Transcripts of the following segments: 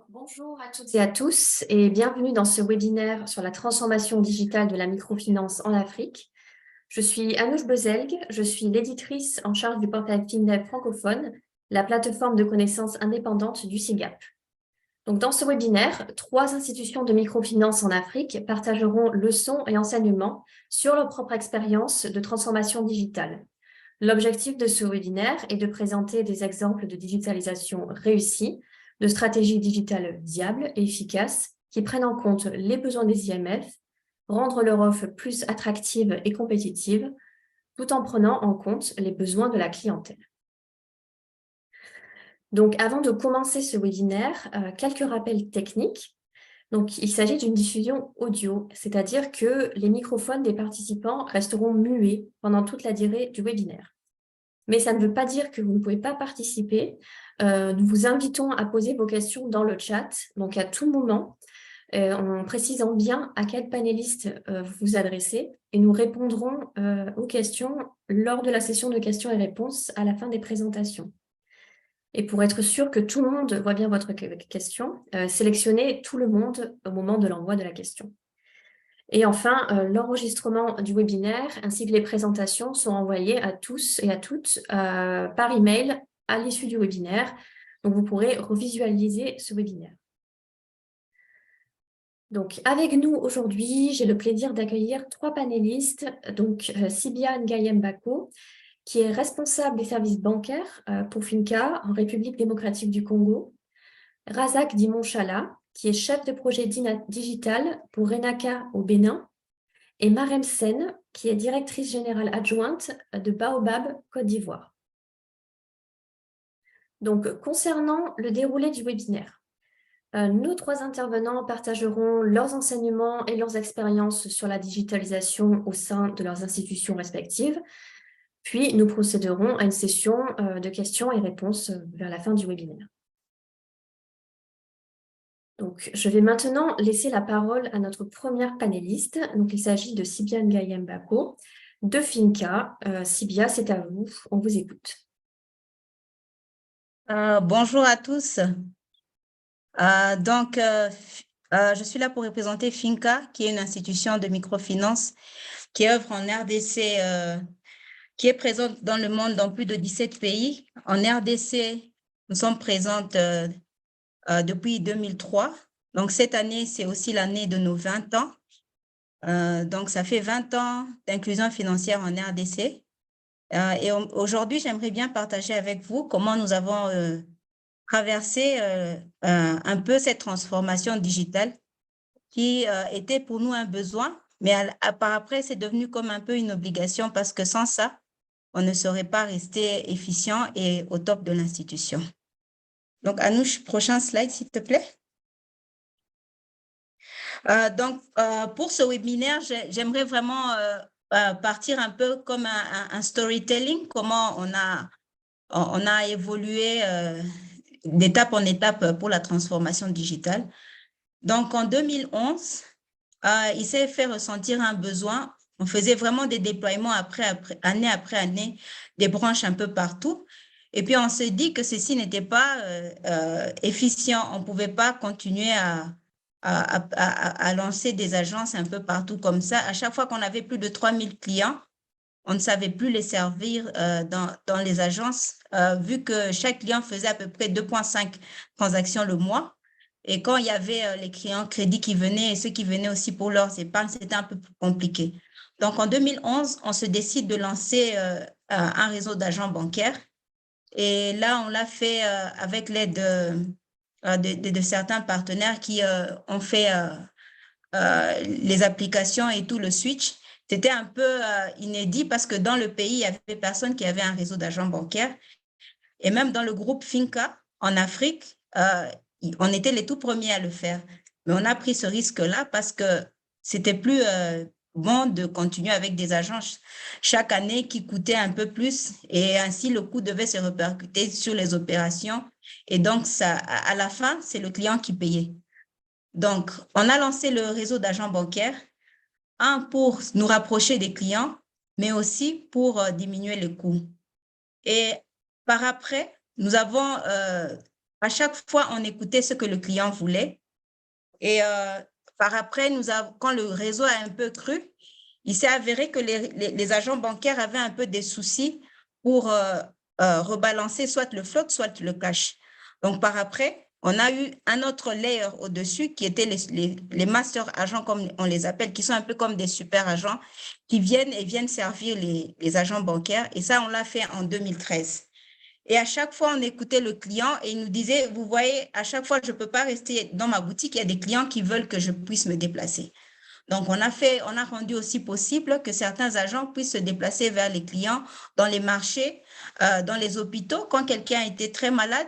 Bonjour à toutes et à tous et bienvenue dans ce webinaire sur la transformation digitale de la microfinance en Afrique. Je suis Anouche Bezelgue, je suis l'éditrice en charge du portail FinDev francophone, la plateforme de connaissances indépendante du SIGAP. Donc, dans ce webinaire, 3 institutions de microfinance en Afrique partageront leçons et enseignements sur leur propre expérience de transformation digitale. L'objectif de ce webinaire est de présenter des exemples de digitalisation réussie, de stratégies digitales viables et efficaces qui prennent en compte les besoins des IMF, rendre leur offre plus attractive et compétitive, tout en prenant en compte les besoins de la clientèle. Donc, avant de commencer ce webinaire, quelques rappels techniques. Donc, il s'agit d'une diffusion audio, c'est-à-dire que les microphones des participants resteront muets pendant toute la durée du webinaire. Mais ça ne veut pas dire que vous ne pouvez pas participer. Nous vous invitons à poser vos questions dans le chat, donc à tout moment, en précisant bien à quel panéliste vous vous adressez, et nous répondrons aux questions lors de la session de questions et réponses à la fin des présentations. Et pour être sûr que tout le monde voit bien votre question, sélectionnez tout le monde au moment de l'envoi de la question. Et enfin, l'enregistrement du webinaire ainsi que les présentations sont envoyés à tous et à toutes par email à l'issue du webinaire. Donc, vous pourrez revisualiser ce webinaire. Donc, avec nous aujourd'hui, j'ai le plaisir d'accueillir 3 panélistes. Donc, Sibia Ngayem-Bako, qui est responsable des services bancaires pour Finca en République démocratique du Congo. Razak Dimonchala, qui est chef de projet digital pour Renaka au Bénin. Et Marem Sen, qui est directrice générale adjointe de Baobab, Côte d'Ivoire. Donc, concernant le déroulé du webinaire, nos 3 intervenants partageront leurs enseignements et leurs expériences sur la digitalisation au sein de leurs institutions respectives. Puis, nous procéderons à une session de questions et réponses vers la fin du webinaire. Donc, je vais maintenant laisser la parole à notre première panéliste. Donc, il s'agit de Sibia Ngayem-Bako de Finca. Sibia, c'est à vous. On vous écoute. Bonjour à tous. Je suis là pour représenter Finca, qui est une institution de microfinance qui œuvre en RDC, qui est présente dans le monde dans plus de 17 pays. En RDC, nous sommes présentes depuis 2003. Donc, cette année, c'est aussi l'année de nos 20 ans. Donc, ça fait 20 ans d'inclusion financière en RDC. Et aujourd'hui, j'aimerais bien partager avec vous comment nous avons traversé un peu cette transformation digitale qui était pour nous un besoin, mais par après, c'est devenu comme un peu une obligation parce que sans ça, on ne serait pas resté efficient et au top de l'institution. Donc, Anouche, prochain slide, s'il te plaît. Pour ce webinaire, j'aimerais vraiment partir un peu comme un storytelling, comment on a évolué d'étape en étape pour la transformation digitale. Donc, en 2011, il s'est fait ressentir un besoin. On faisait vraiment des déploiements année après année, des branches un peu partout. Et puis, on s'est dit que ceci n'était pas efficient. On ne pouvait pas continuer à lancer des agences un peu partout comme ça. À chaque fois qu'on avait plus de 3000 clients, on ne savait plus les servir dans les agences, vu que chaque client faisait à peu près 2,5 transactions le mois. Et quand il y avait les clients crédits qui venaient et ceux qui venaient aussi pour leurs épargnes, c'était un peu plus compliqué. Donc, en 2011, on se décide de lancer un réseau d'agents bancaires. Et là, on l'a fait avec l'aide de certains partenaires qui ont fait les applications et tout le switch. C'était un peu inédit parce que dans le pays, il n'y avait personne qui avait un réseau d'agents bancaires. Et même dans le groupe Finca, en Afrique, on était les tout premiers à le faire. Mais on a pris ce risque-là parce que c'était plus bon de continuer avec des agences chaque année qui coûtaient un peu plus et ainsi le coût devait se répercuter sur les opérations. Et donc, ça, à la fin, c'est le client qui payait. Donc, on a lancé le réseau d'agents bancaires, un pour nous rapprocher des clients, mais aussi pour diminuer les coûts. Et par après, nous avons à chaque fois, on écoutait ce que le client voulait. Et par après, quand le réseau a un peu cru, il s'est avéré que les agents bancaires avaient un peu des soucis pour rebalancer soit le float, soit le cash. Donc, par après, on a eu un autre layer au-dessus qui était les master agents, comme on les appelle, qui sont un peu comme des super agents, qui viennent servir les agents bancaires. Et ça, on l'a fait en 2013. Et à chaque fois, on écoutait le client et il nous disait, vous voyez, à chaque fois, je ne peux pas rester dans ma boutique, il y a des clients qui veulent que je puisse me déplacer. Donc, on a rendu aussi possible que certains agents puissent se déplacer vers les clients dans les marchés, dans les hôpitaux. Quand quelqu'un était très malade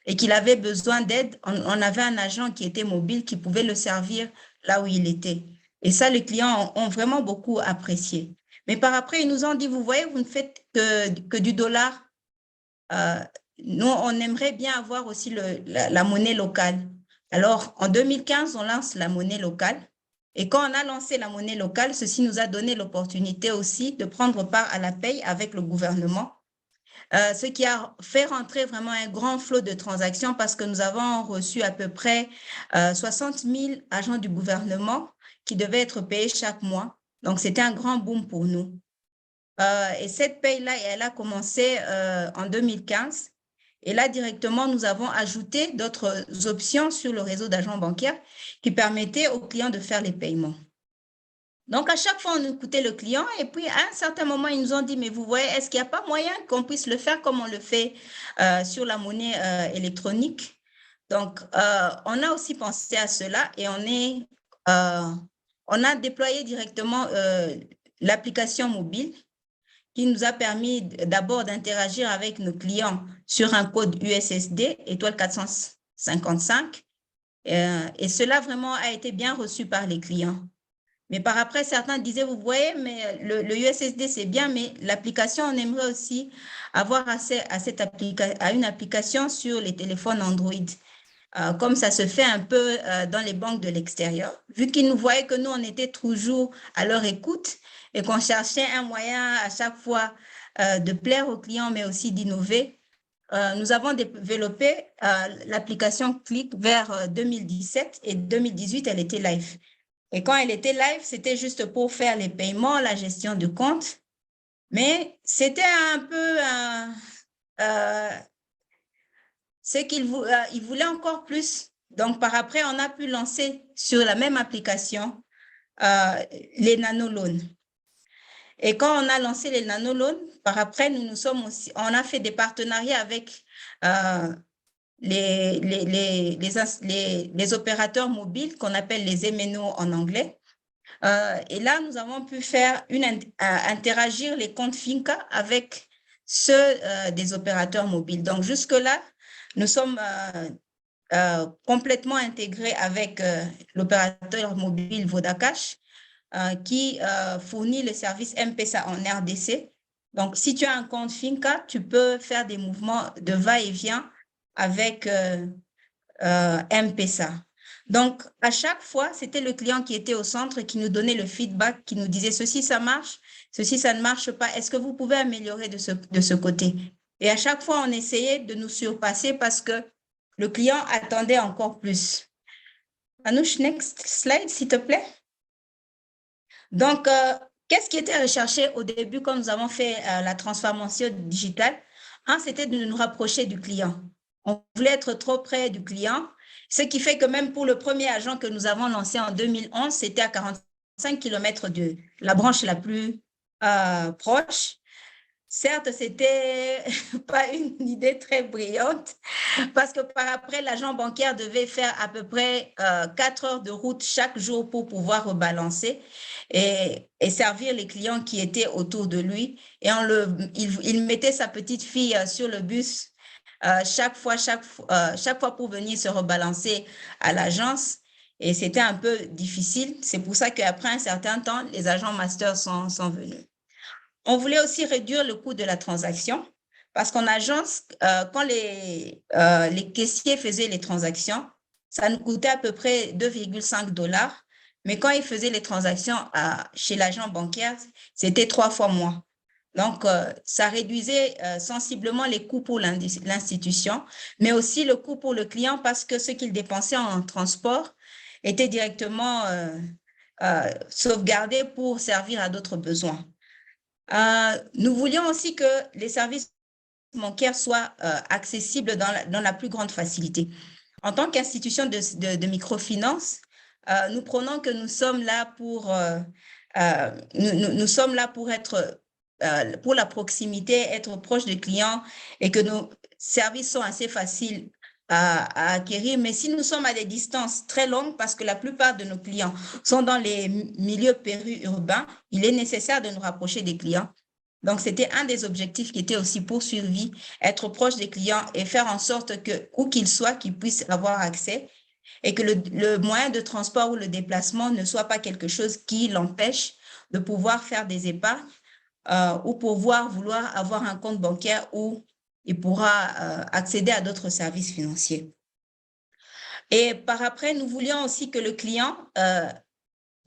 et qu'il avait besoin d'aide, on avait un agent qui était mobile qui pouvait le servir là où il était. Et ça, les clients ont vraiment beaucoup apprécié. Mais par après, ils nous ont dit, vous voyez, vous ne faites que du dollar. Euh, Nous, on aimerait bien avoir aussi la monnaie locale. Alors, en 2015, on lance la monnaie locale. Et quand on a lancé la monnaie locale, ceci nous a donné l'opportunité aussi de prendre part à la paye avec le gouvernement, ce qui a fait rentrer vraiment un grand flot de transactions parce que nous avons reçu à peu près 60 000 agents du gouvernement qui devaient être payés chaque mois. Donc, c'était un grand boom pour nous. Et cette paye-là, elle a commencé en 2015. Et là, directement, nous avons ajouté d'autres options sur le réseau d'agents bancaires qui permettaient aux clients de faire les paiements. Donc, à chaque fois, on écoutait le client et puis à un certain moment, ils nous ont dit, mais vous voyez, est-ce qu'il n'y a pas moyen qu'on puisse le faire comme on le fait sur la monnaie électronique? Donc, on a aussi pensé à cela et on a déployé directement l'application mobile qui nous a permis d'abord d'interagir avec nos clients sur un code USSD, étoile 455. Et cela vraiment a été bien reçu par les clients. Mais par après, certains disaient, vous voyez, mais le USSD, c'est bien, mais l'application, on aimerait aussi avoir accès à une application sur les téléphones Android, comme ça se fait un peu dans les banques de l'extérieur. Vu qu'ils nous voyaient que nous, on était toujours à leur écoute et qu'on cherchait un moyen à chaque fois de plaire aux clients, mais aussi d'innover, nous avons développé l'application Click vers 2017 et 2018, elle était live. Et quand elle était live, c'était juste pour faire les paiements, la gestion de compte, mais c'était un peu c'est qu'il voulait encore plus. Donc, par après, on a pu lancer sur la même application les nanolones. Et quand on a lancé les nanolones, par après, on a fait des partenariats avec les opérateurs mobiles qu'on appelle les MNO en anglais. Et là, nous avons pu interagir les comptes Finca avec ceux des opérateurs mobiles. Donc, jusque-là, nous sommes complètement intégrés avec l'opérateur mobile Vodakash qui fournit le service M-Pesa en RDC. Donc, si tu as un compte Finca, tu peux faire des mouvements de va-et-vient avec M-Pesa. Donc, à chaque fois, c'était le client qui était au centre et qui nous donnait le feedback, qui nous disait ceci, ça marche, ceci, ça ne marche pas. Est-ce que vous pouvez améliorer de ce côté? Et à chaque fois, on essayait de nous surpasser parce que le client attendait encore plus. Anouche, next slide, s'il te plaît. Donc, qu'est-ce qui était recherché au début quand nous avons fait la transformation digitale? C'était de nous rapprocher du client. On voulait être trop près du client, ce qui fait que même pour le premier agent que nous avons lancé en 2011, c'était à 45 km de la branche la plus proche. Certes, c'était pas une idée très brillante parce que par après, l'agent bancaire devait faire à peu près 4 heures de route chaque jour pour pouvoir rebalancer et servir les clients qui étaient autour de lui. Et il mettait sa petite fille sur le bus chaque fois pour venir se rebalancer à l'agence. Et c'était un peu difficile. C'est pour ça qu'après un certain temps, les agents masters sont venus. On voulait aussi réduire le coût de la transaction parce qu'en agence, quand les caissiers faisaient les transactions, ça nous coûtait à peu près 2,5 $. Mais quand ils faisaient les transactions chez l'agent bancaire, c'était 3 fois moins. Donc, ça réduisait sensiblement les coûts pour l'institution, mais aussi le coût pour le client parce que ce qu'il dépensait en transport était directement sauvegardé pour servir à d'autres besoins. Nous voulions aussi que les services bancaires soient accessibles dans la plus grande facilité. En tant qu'institution de microfinance, nous prenons que nous sommes là nous sommes là pour être pour la proximité, être proche des clients et que nos services sont assez faciles à acquérir. Mais si nous sommes à des distances très longues, parce que la plupart de nos clients sont dans les milieux périurbains, il est nécessaire de nous rapprocher des clients. Donc, c'était un des objectifs qui était aussi poursuivi, être proche des clients et faire en sorte que, où qu'ils soient, qu'ils puissent avoir accès et que le moyen de transport ou le déplacement ne soit pas quelque chose qui l'empêche de pouvoir faire des épargnes ou vouloir avoir un compte bancaire où il pourra accéder à d'autres services financiers. Et par après, nous voulions aussi que le client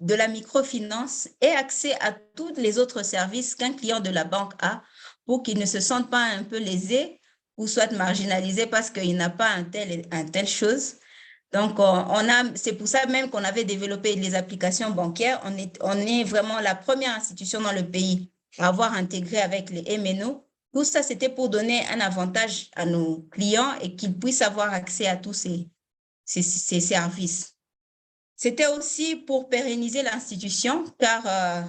de la microfinance ait accès à tous les autres services qu'un client de la banque a pour qu'il ne se sente pas un peu lésé ou soit marginalisé parce qu'il n'a pas un tel chose. Donc, c'est pour ça même qu'on avait développé les applications bancaires. On est vraiment la première institution dans le pays à avoir intégré avec les MNO. Tout ça, c'était pour donner un avantage à nos clients et qu'ils puissent avoir accès à tous ces services. C'était aussi pour pérenniser l'institution, car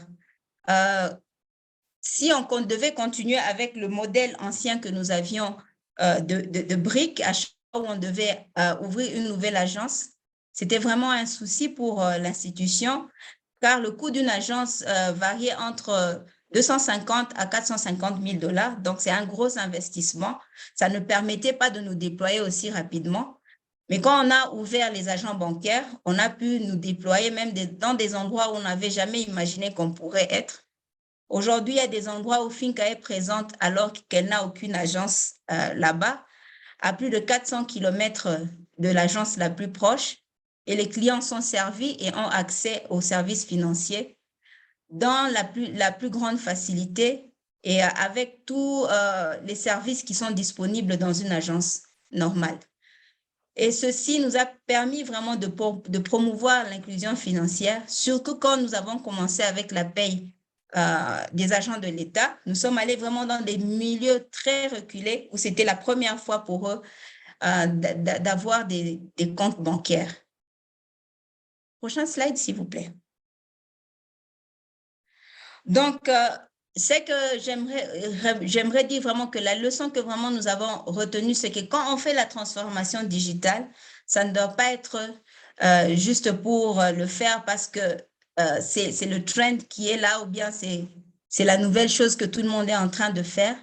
si on devait continuer avec le modèle ancien que nous avions de briques, à chaque fois où on devait ouvrir une nouvelle agence, c'était vraiment un souci pour l'institution, car le coût d'une agence variait entre 250 à 450 000 $. Donc, c'est un gros investissement. Ça ne permettait pas de nous déployer aussi rapidement. Mais quand on a ouvert les agents bancaires, on a pu nous déployer même dans des endroits où on n'avait jamais imaginé qu'on pourrait être. Aujourd'hui, il y a des endroits où Finca est présente alors qu'elle n'a aucune agence là-bas, à plus de 400 kilomètres de l'agence la plus proche, et les clients sont servis et ont accès aux services financiers dans la plus grande facilité et avec tous les services qui sont disponibles dans une agence normale. Et ceci nous a permis vraiment de promouvoir l'inclusion financière, surtout quand nous avons commencé avec la paye des agents de l'État. Nous sommes allés vraiment dans des milieux très reculés où c'était la première fois pour eux d'avoir des comptes bancaires. Prochain slide, s'il vous plaît. Donc, c'est que j'aimerais dire vraiment que la leçon que vraiment nous avons retenue, c'est que quand on fait la transformation digitale, ça ne doit pas être juste pour le faire parce que c'est le trend qui est là ou bien c'est la nouvelle chose que tout le monde est en train de faire,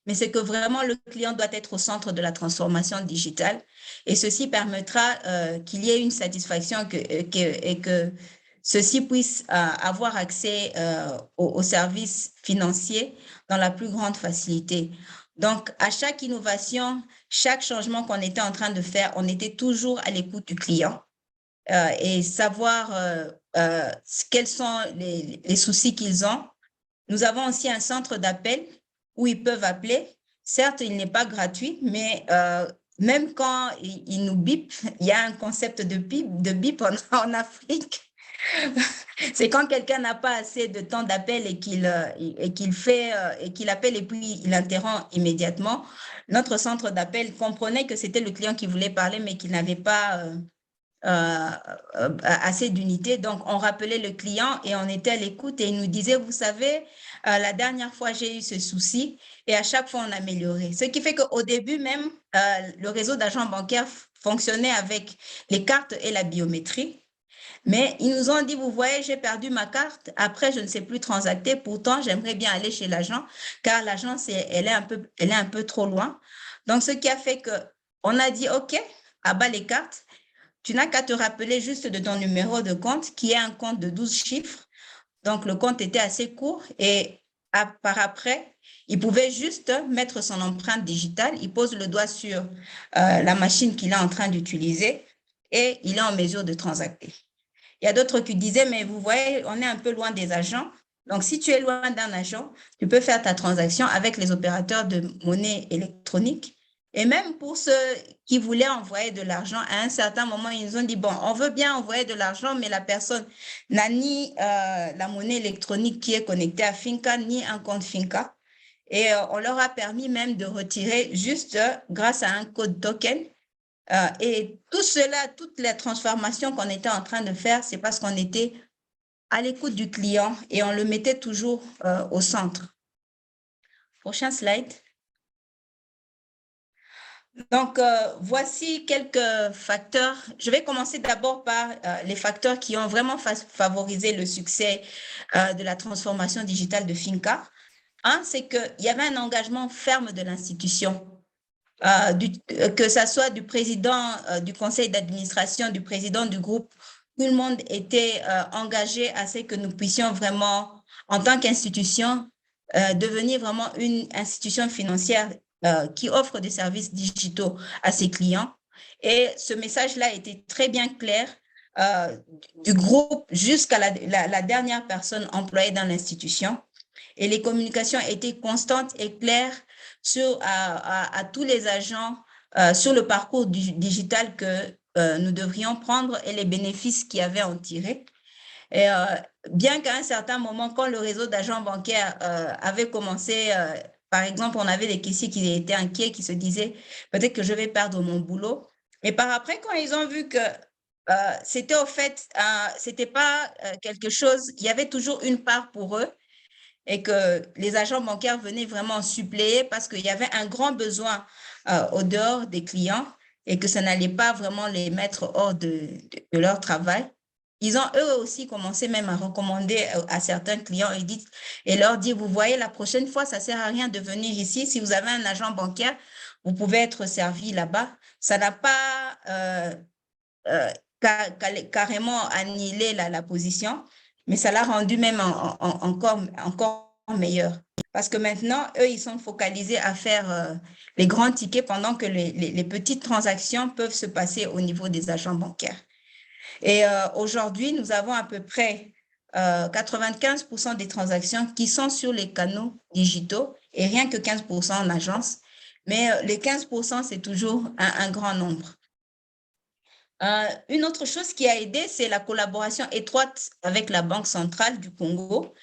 mais c'est que vraiment le client doit être au centre de la transformation digitale et ceci permettra qu'il y ait une satisfaction et que ceux-ci puissent avoir accès aux services financiers dans la plus grande facilité. Donc, à chaque innovation, chaque changement qu'on était en train de faire, on était toujours à l'écoute du client et savoir quels sont les soucis qu'ils ont. Nous avons aussi un centre d'appel où ils peuvent appeler. Certes, il n'est pas gratuit, mais même quand ils nous bipent, il y a un concept de bip en Afrique. C'est quand quelqu'un n'a pas assez de temps d'appel et qu'il appelle et puis il interrompt immédiatement. Notre centre d'appel comprenait que c'était le client qui voulait parler mais qu'il n'avait pas assez d'unités. Donc, on rappelait le client et on était à l'écoute et il nous disait, vous savez, la dernière fois, j'ai eu ce souci et à chaque fois, on améliorait. Ce qui fait qu'au début même, le réseau d'agents bancaires fonctionnait avec les cartes et la biométrie. Mais ils nous ont dit, vous voyez, j'ai perdu ma carte. Après, je ne sais plus transacter. Pourtant, j'aimerais bien aller chez l'agent car l'agent, elle est un peu trop loin. Donc, ce qui a fait que on a dit, OK, abat les cartes. Tu n'as qu'à te rappeler juste de ton numéro de compte qui est un compte de 12 chiffres. Donc, le compte était assez court et par après, il pouvait juste mettre son empreinte digitale. Il pose le doigt sur la machine qu'il est en train d'utiliser et il est en mesure de transacter. Il y a d'autres qui disaient, mais vous voyez, on est un peu loin des agents. Donc, si tu es loin d'un agent, tu peux faire ta transaction avec les opérateurs de monnaie électronique. Et même pour ceux qui voulaient envoyer de l'argent, à un certain moment, ils nous ont dit, bon, on veut bien envoyer de l'argent, mais la personne n'a ni la monnaie électronique qui est connectée à Finca, ni un compte Finca. Et on leur a permis même de retirer juste grâce à un code token. Et tout cela, toutes les transformations qu'on était en train de faire, c'est parce qu'on était à l'écoute du client et on le mettait toujours au centre. Prochain slide. Donc, voici quelques facteurs. Je vais commencer d'abord par les facteurs qui ont vraiment favorisé le succès de la transformation digitale de Finca. Un, c'est qu'il y avait un engagement ferme de l'institution, que ce soit du président du conseil d'administration, du président du groupe. Tout le monde était engagé à ce que nous puissions vraiment, en tant qu'institution, devenir vraiment une institution financière qui offre des services digitaux à ses clients. Et ce message-là était très bien clair euh, du groupe jusqu'à la dernière personne employée dans l'institution. Et les communications étaient constantes et claires à tous les agents sur le parcours digital que nous devrions prendre et les bénéfices qu'il y avait à en tirer. Et bien qu'à un certain moment, quand le réseau d'agents bancaires avait commencé, par exemple, on avait des caissiers qui étaient inquiets, qui se disaient peut-être que je vais perdre mon boulot. Et par après, quand ils ont vu que c'était au fait, c'était pas quelque chose, il y avait toujours une part pour eux et que les agents bancaires venaient vraiment suppléer parce qu'il y avait un grand besoin au dehors des clients et que ça n'allait pas vraiment les mettre hors de leur travail. Ils ont eux aussi commencé même à recommander à certains clients et leur dire, vous voyez, la prochaine fois, ça ne sert à rien de venir ici. Si vous avez un agent bancaire, vous pouvez être servi là-bas. Ça n'a pas euh, carrément annihilé la position, mais ça l'a rendu même encore meilleur. Parce que maintenant, eux, ils sont focalisés à faire les grands tickets pendant que les petites transactions peuvent se passer au niveau des agents bancaires. Et aujourd'hui, nous avons à peu près 95% des transactions qui sont sur les canaux digitaux et rien que 15% en agence. Mais les 15%, c'est toujours un grand nombre. Une autre chose qui a aidé, c'est la collaboration étroite avec la Banque centrale du Congo,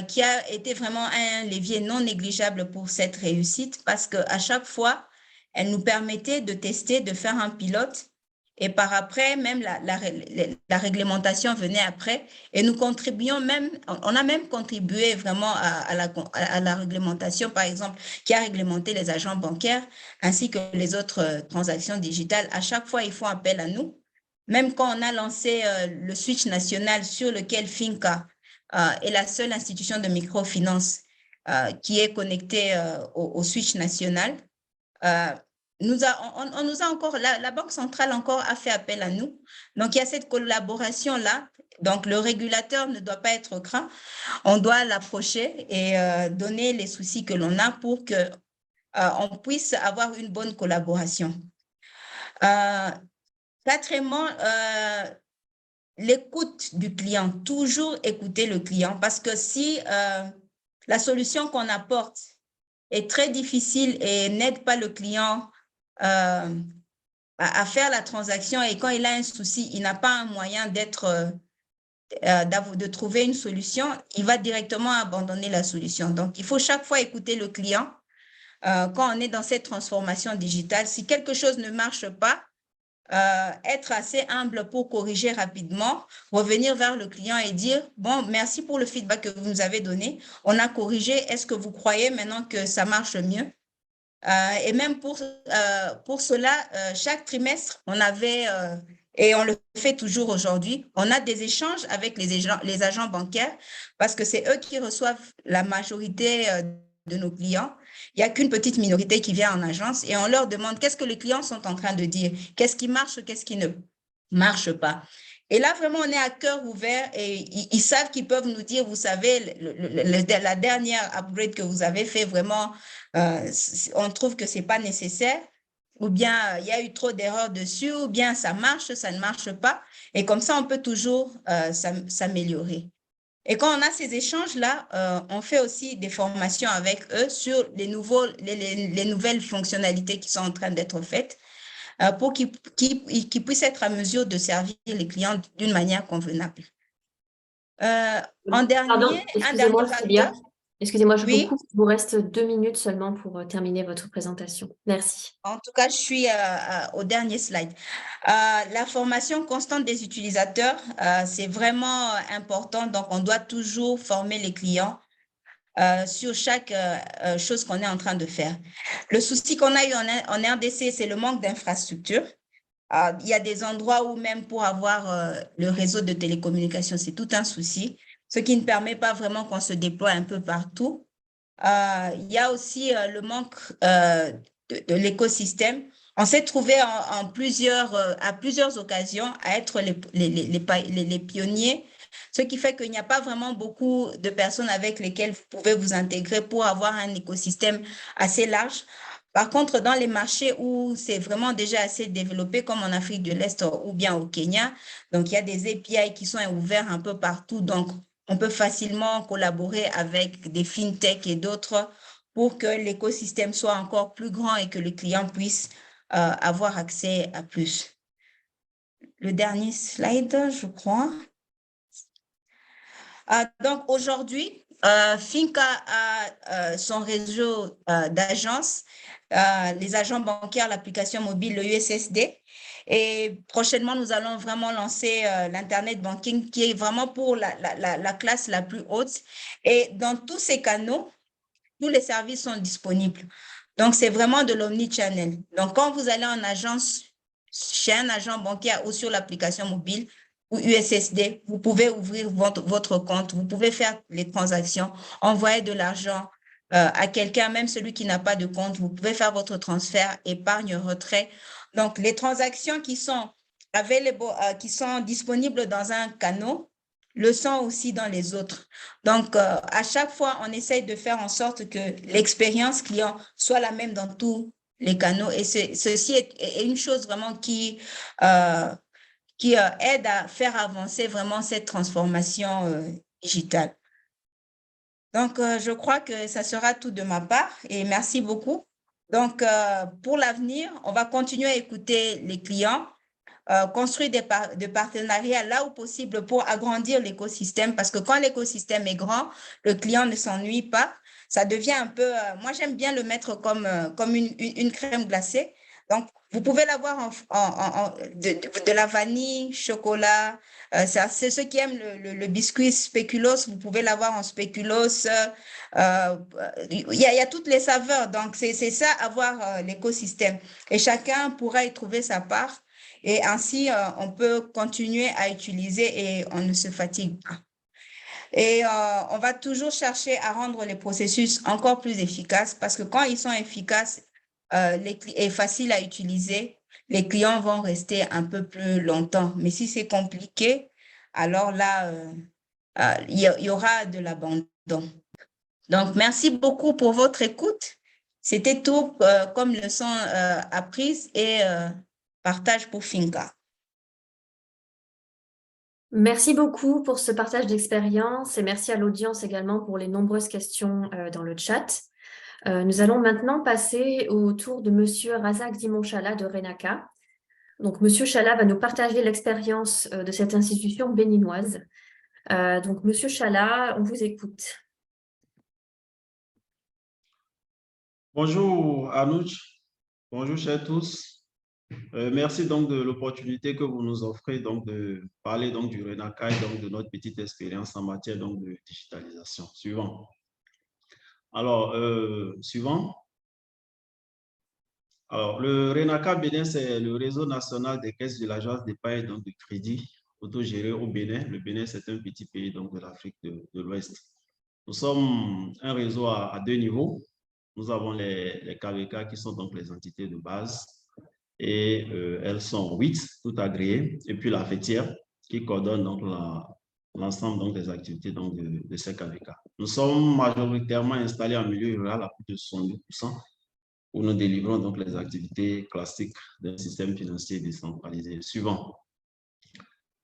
qui a été vraiment un levier non négligeable pour cette réussite parce qu'à chaque fois, elle nous permettait de tester, de faire un pilote. Et par après, même la réglementation venait après. Et nous contribuions même, on a même contribué vraiment à la réglementation, par exemple, qui a réglementé les agents bancaires ainsi que les autres transactions digitales. À chaque fois, ils font appel à nous. Même quand on a lancé le switch national sur lequel Finca est la seule institution de microfinance qui est connectée au switch national. Euh, on nous a encore, la Banque centrale encore a fait appel à nous. Donc, il y a cette collaboration-là. Donc, le régulateur ne doit pas être craint. On doit l'approcher et donner les soucis que l'on a pour que on puisse avoir une bonne collaboration. Quatrièmement, l'écoute du client, toujours écouter le client parce que si la solution qu'on apporte est très difficile et n'aide pas le client à faire la transaction et quand il a un souci, il n'a pas un moyen de trouver une solution, il va directement abandonner la solution. Donc, il faut chaque fois écouter le client quand on est dans cette transformation digitale. Si quelque chose ne marche pas, être assez humble pour corriger rapidement, revenir vers le client et dire, bon, merci pour le feedback que vous nous avez donné. On a corrigé. Est-ce que vous croyez maintenant que ça marche mieux? Et même pour cela, chaque trimestre, on avait, et on le fait toujours aujourd'hui, on a des échanges avec les agents bancaires parce que c'est eux qui reçoivent la majorité de nos clients. Il n'y a qu'une petite minorité qui vient en agence et on leur demande qu'est-ce que les clients sont en train de dire, qu'est-ce qui marche, qu'est-ce qui ne marche pas. Et là, vraiment, on est à cœur ouvert et ils savent qu'ils peuvent nous dire, vous savez, la dernière upgrade que vous avez fait, vraiment, on trouve que ce n'est pas nécessaire, ou bien il y a eu trop d'erreurs dessus, ou bien ça marche, ça ne marche pas. Et comme ça, on peut toujours s'améliorer. Et quand on a ces échanges-là, on fait aussi des formations avec eux sur les nouvelles fonctionnalités qui sont en train d'être faites pour qu'ils puissent être à mesure de servir les clients d'une manière convenable. Pardon, Un dernier excusez-moi, facteur, Sylvia. Excusez-moi, je vous oui. coupe. Il vous reste 2 minutes seulement pour terminer votre présentation. Merci. En tout cas, je suis au dernier slide. La formation constante des utilisateurs, c'est vraiment important. Donc, on doit toujours former les clients sur chaque chose qu'on est en train de faire. Le souci qu'on a eu en RDC, c'est le manque d'infrastructures. Il y a des endroits où même pour avoir le réseau de télécommunications, c'est tout un souci, ce qui ne permet pas vraiment qu'on se déploie un peu partout. Il y a aussi le manque de l'écosystème. On s'est trouvé à plusieurs occasions à être les pionniers, ce qui fait qu'il n'y a pas vraiment beaucoup de personnes avec lesquelles vous pouvez vous intégrer pour avoir un écosystème assez large. Par contre, dans les marchés où c'est vraiment déjà assez développé, comme en Afrique de l'Est ou bien au Kenya, donc il y a des API qui sont ouverts un peu partout. Donc, on peut facilement collaborer avec des fintechs et d'autres pour que l'écosystème soit encore plus grand et que le client puisse avoir accès à plus. Le dernier slide, je crois. Donc aujourd'hui, Finca a son réseau d'agences, les agents bancaires, l'application mobile, le USSD. Et prochainement, nous allons vraiment lancer l'Internet banking qui est vraiment pour la classe la plus haute. Et dans tous ces canaux, tous les services sont disponibles. Donc, c'est vraiment de l'omnichannel. Donc, quand vous allez en agence, chez un agent bancaire ou sur l'application mobile ou USSD, vous pouvez ouvrir votre compte, vous pouvez faire les transactions, envoyer de l'argent à quelqu'un, même celui qui n'a pas de compte, vous pouvez faire votre transfert, épargne, retrait. Donc, les transactions qui sont disponibles dans un canal le sont aussi dans les autres. Donc, à chaque fois, on essaye de faire en sorte que l'expérience client soit la même dans tous les canaux. Et ceci est une chose vraiment qui aide à faire avancer vraiment cette transformation digitale. Donc, je crois que ça sera tout de ma part et merci beaucoup. Donc, pour l'avenir, on va continuer à écouter les clients, construire des partenariats là où possible pour agrandir l'écosystème parce que quand l'écosystème est grand, le client ne s'ennuie pas. Ça devient un peu, moi j'aime bien le mettre comme une crème glacée. Donc, vous pouvez l'avoir de la vanille, chocolat. C'est ceux qui aiment le biscuit spéculoos, vous pouvez l'avoir en spéculoos. Il y a toutes les saveurs. Donc, c'est ça, avoir l'écosystème. Et chacun pourra y trouver sa part. Et ainsi, on peut continuer à utiliser et on ne se fatigue pas. Et on va toujours chercher à rendre les processus encore plus efficaces parce que quand ils sont efficaces et faciles à utiliser, les clients vont rester un peu plus longtemps. Mais si c'est compliqué, alors là, il y aura de l'abandon. Donc, merci beaucoup pour votre écoute. C'était tout comme leçon apprise et partage pour Finca. Merci beaucoup pour ce partage d'expérience et merci à l'audience également pour les nombreuses questions dans le chat. Nous allons maintenant passer au tour de Monsieur Razak Dimonchala de Renaka. Donc, Monsieur Chala va nous partager l'expérience de cette institution béninoise. Donc, Monsieur Chala, on vous écoute. Bonjour Anouch, bonjour chers tous. Merci donc de l'opportunité que vous nous offrez donc de parler donc du RENACA et donc de notre petite expérience en matière donc de digitalisation. Suivant. Alors, suivant. Alors, le RENACA Bénin, c'est le réseau national des caisses de l'agence d'épargne donc de crédit autogéré au Bénin. Le Bénin, c'est un petit pays donc de l'Afrique de l'Ouest. Nous sommes un réseau à 2 niveaux. Nous avons les KVK qui sont donc les entités de base et elles sont 8, toutes agréées, et puis la fêtière qui coordonne donc l'ensemble donc des activités donc de ces KVK. Nous sommes majoritairement installés en milieu rural à plus de 70%, où nous délivrons donc les activités classiques d'un système financier décentralisé. Suivant.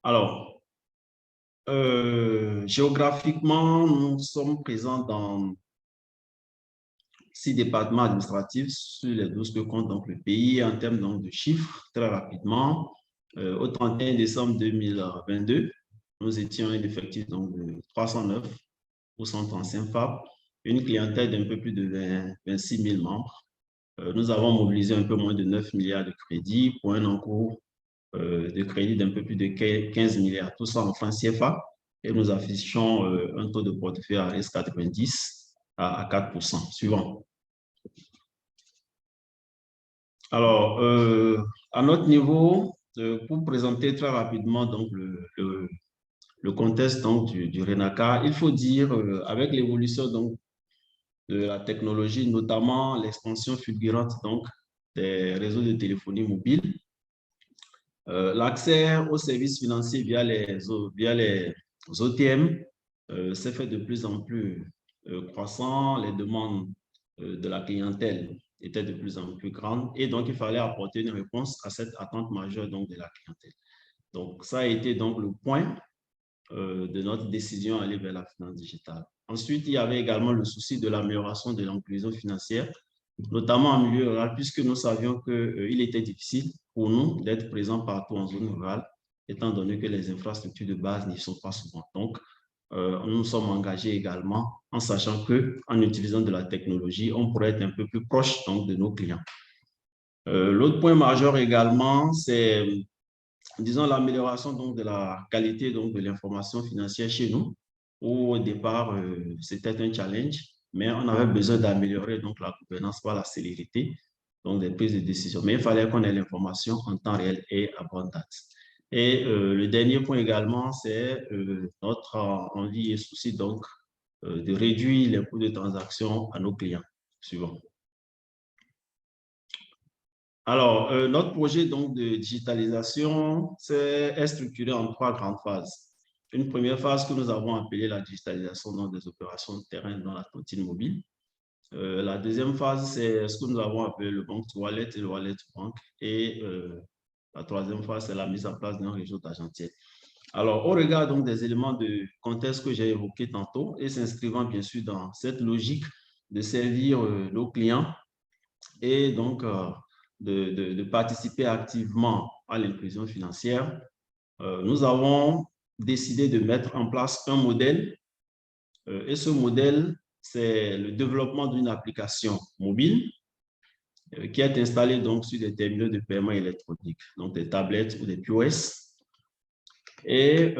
Alors, Géographiquement, nous sommes présents dans 6 départements administratifs sur les 12 que compte donc le pays. En termes donc, de chiffres, très rapidement, au 31 décembre 2022, nous étions un effectif donc, de 309 pour 135 FAP, une clientèle d'un peu plus de 26 000 membres. Nous avons mobilisé un peu moins de 9 milliards de crédits pour un encours de crédit d'un peu plus de 15 milliards, tout ça en francs CFA. Et nous affichons un taux de portefeuille à risque 90 à 4%, suivant. Alors, à notre niveau, pour présenter très rapidement donc, le contexte donc, du RENACA, il faut dire, avec l'évolution donc, de la technologie, notamment l'expansion fulgurante donc, des réseaux de téléphonie mobile, l'accès aux services financiers via les OTM s'est fait de plus en plus croissant, les demandes de la clientèle étaient de plus en plus grandes et donc il fallait apporter une réponse à cette attente majeure donc, de la clientèle. Donc, ça a été donc le point de notre décision d'aller vers la finance digitale. Ensuite, il y avait également le souci de l'amélioration de l'inclusion financière, notamment en milieu rural, puisque nous savions qu'il était difficile pour nous d'être présents partout en zone rurale, étant donné que les infrastructures de base n'y sont pas souvent. Donc, nous nous sommes engagés également en sachant qu'en utilisant de la technologie, on pourrait être un peu plus proche donc, de nos clients. L'autre point majeur également, c'est disons, l'amélioration donc, de la qualité donc, de l'information financière chez nous. Au départ, c'était un challenge, mais on avait besoin d'améliorer donc, la gouvernance par la célérité donc, des prises de décision. Mais il fallait qu'on ait l'information en temps réel et à bonne date. Et le dernier point également, c'est notre envie et souci donc, de réduire les coûts de transaction à nos clients. Suivant. Alors, notre projet donc, de digitalisation est structuré en 3 grandes phases. Une première phase que nous avons appelée la digitalisation donc, des opérations de terrain dans la tontine mobile. La deuxième phase, c'est ce que nous avons appelé le bank to wallet et le wallet to bank. Et la troisième phase, c'est la mise en place d'un réseau d'agentiers. Alors, au regard donc, des éléments de contexte que j'ai évoqués tantôt et s'inscrivant bien sûr dans cette logique de servir nos clients et donc de participer activement à l'inclusion financière, nous avons décidé de mettre en place un modèle et ce modèle, c'est le développement d'une application mobile qui est installée donc sur des terminaux de paiement électronique, donc des tablettes ou des POS. Et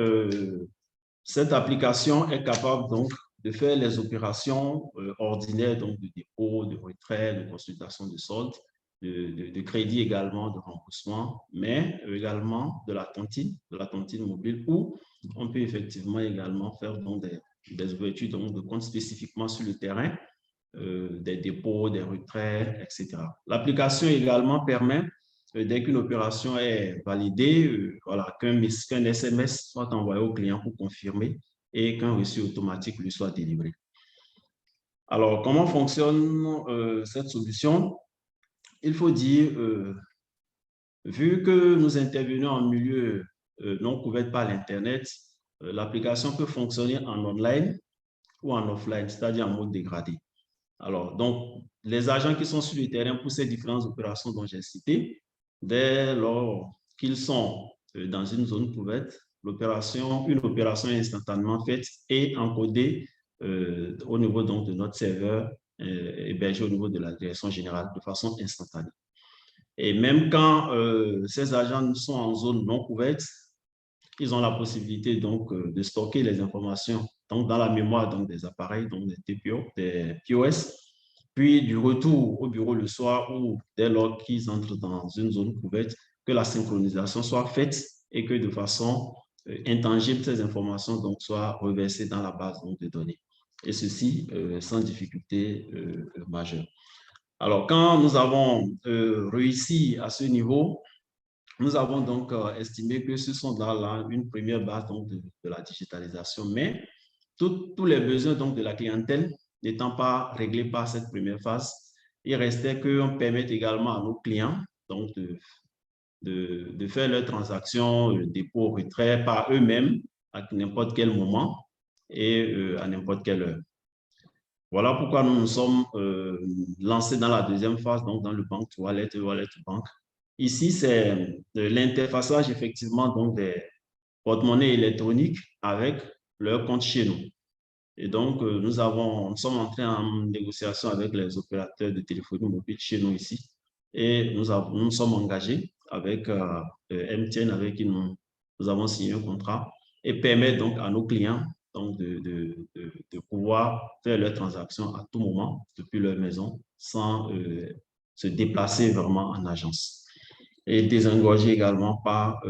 cette application est capable donc de faire les opérations ordinaires donc de dépôt, de retrait, de consultation de solde, de crédit également, de remboursement, mais également de la tontine mobile où on peut effectivement également faire donc des ouvertures donc de comptes spécifiquement sur le terrain, des dépôts, des retraits, etc. L'application également permet, dès qu'une opération est validée, voilà, qu'un SMS soit envoyé au client pour confirmer et qu'un reçu automatique lui soit délivré. Alors, comment fonctionne cette solution? Il faut dire, vu que nous intervenons en milieu non couvert par l'Internet, l'application peut fonctionner en online ou en offline, c'est-à-dire en mode dégradé. Alors, donc, les agents qui sont sur le terrain pour ces différentes opérations dont j'ai cité, dès lors qu'ils sont dans une zone couverte, une opération est instantanément faite et encodée au niveau donc, de notre serveur hébergé au niveau de la direction générale de façon instantanée. Et même quand ces agents sont en zone non couverte, ils ont la possibilité donc de stocker les informations donc, dans la mémoire donc, des appareils, donc des TPO, des POS, puis du retour au bureau le soir ou dès lors qu'ils entrent dans une zone couverte, que la synchronisation soit faite et que de façon intangible, ces informations donc, soient reversées dans la base donc, de données. Et ceci sans difficulté majeure. Alors, quand nous avons réussi à ce niveau, nous avons donc estimé que ce sont dans une première base donc, de la digitalisation, mais tous les besoins donc, de la clientèle n'étant pas réglés par cette première phase, il restait qu'on permette également à nos clients donc, de faire leurs transactions, dépôt, retrait par eux-mêmes à n'importe quel moment et à n'importe quelle heure. Voilà pourquoi nous nous sommes lancés dans la deuxième phase, donc dans le bank to wallet et wallet to bank. Ici, c'est l'interfaçage effectivement donc des porte-monnaies électroniques avec leur compte chez nous. Et donc, nous sommes entrés en négociation avec les opérateurs de téléphonie mobile chez nous ici. Et nous sommes engagés avec MTN, avec qui nous avons signé un contrat et permet donc à nos clients donc de pouvoir faire leurs transactions à tout moment depuis leur maison sans se déplacer vraiment en agence. Et désengorger également par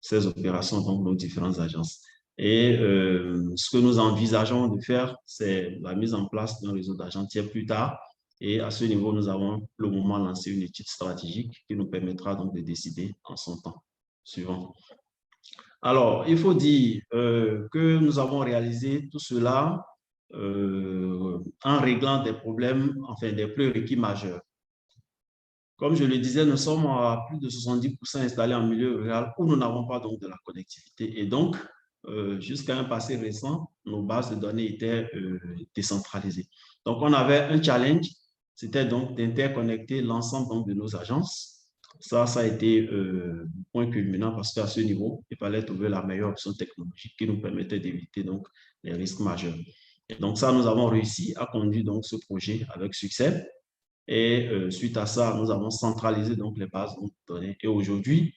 ces opérations, donc nos différentes agences. Et ce que nous envisageons de faire, c'est la mise en place d'un réseau d'agents tiers plus tard. Et à ce niveau, nous avons pour le moment lancé une étude stratégique qui nous permettra donc de décider en son temps suivant. Alors, il faut dire que nous avons réalisé tout cela en réglant des problèmes, enfin des prérequis majeurs. Comme je le disais, nous sommes à plus de 70% installés en milieu rural où nous n'avons pas donc de la connectivité. Et donc, jusqu'à un passé récent, nos bases de données étaient décentralisées. Donc, on avait un challenge, c'était donc d'interconnecter l'ensemble de nos agences. Ça a été point culminant parce qu'à ce niveau, il fallait trouver la meilleure option technologique qui nous permettait d'éviter donc les risques majeurs. Et donc, ça, nous avons réussi à conduire donc ce projet avec succès. Et suite à ça, nous avons centralisé donc les bases de données. Et aujourd'hui,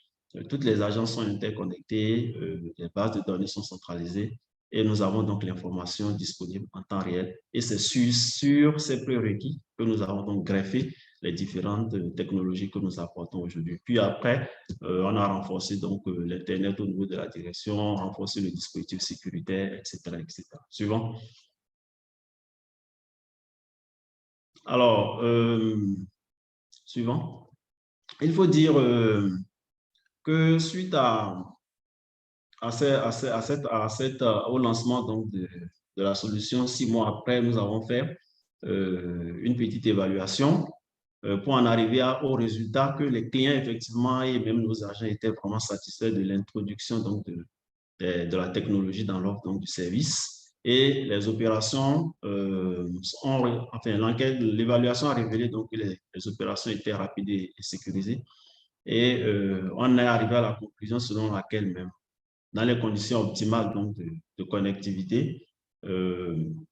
toutes les agences sont interconnectées, les bases de données sont centralisées et nous avons donc l'information disponible en temps réel. Et c'est sur ces prérequis que nous avons donc greffé les différentes technologies que nous apportons aujourd'hui. Puis après, on a renforcé donc l'Internet au niveau de la direction, renforcé le dispositif sécuritaire, etc., etc. Suivant. Alors, suivant. Il faut dire que suite au lancement donc, de la solution, 6 mois après, nous avons fait une petite évaluation pour en arriver au résultat que les clients, effectivement, et même nos agents étaient vraiment satisfaits de l'introduction donc, de la technologie dans l'offre du service. Et les opérations, l'évaluation a révélé donc, que les opérations étaient rapides et sécurisées. Et on est arrivé à la conclusion selon laquelle même, dans les conditions optimales donc, de connectivité, une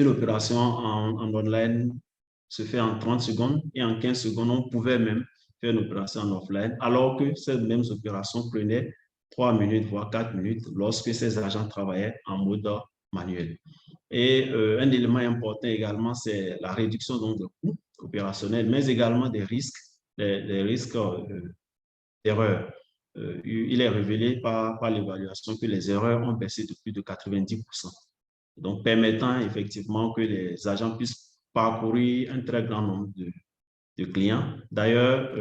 opération en online se fait en 30 secondes et en 15 secondes, on pouvait même faire une opération en offline, alors que ces mêmes opérations prenaient 3 minutes, voire 4 minutes lorsque ces agents travaillaient en mode manuel. Et un élément important également, c'est la réduction donc, de coûts opérationnels, mais également des risques, des risques d'erreurs. Il est révélé par l'évaluation que les erreurs ont baissé de plus de 90%. Donc, permettant effectivement que les agents puissent parcourir un très grand nombre de clients. D'ailleurs,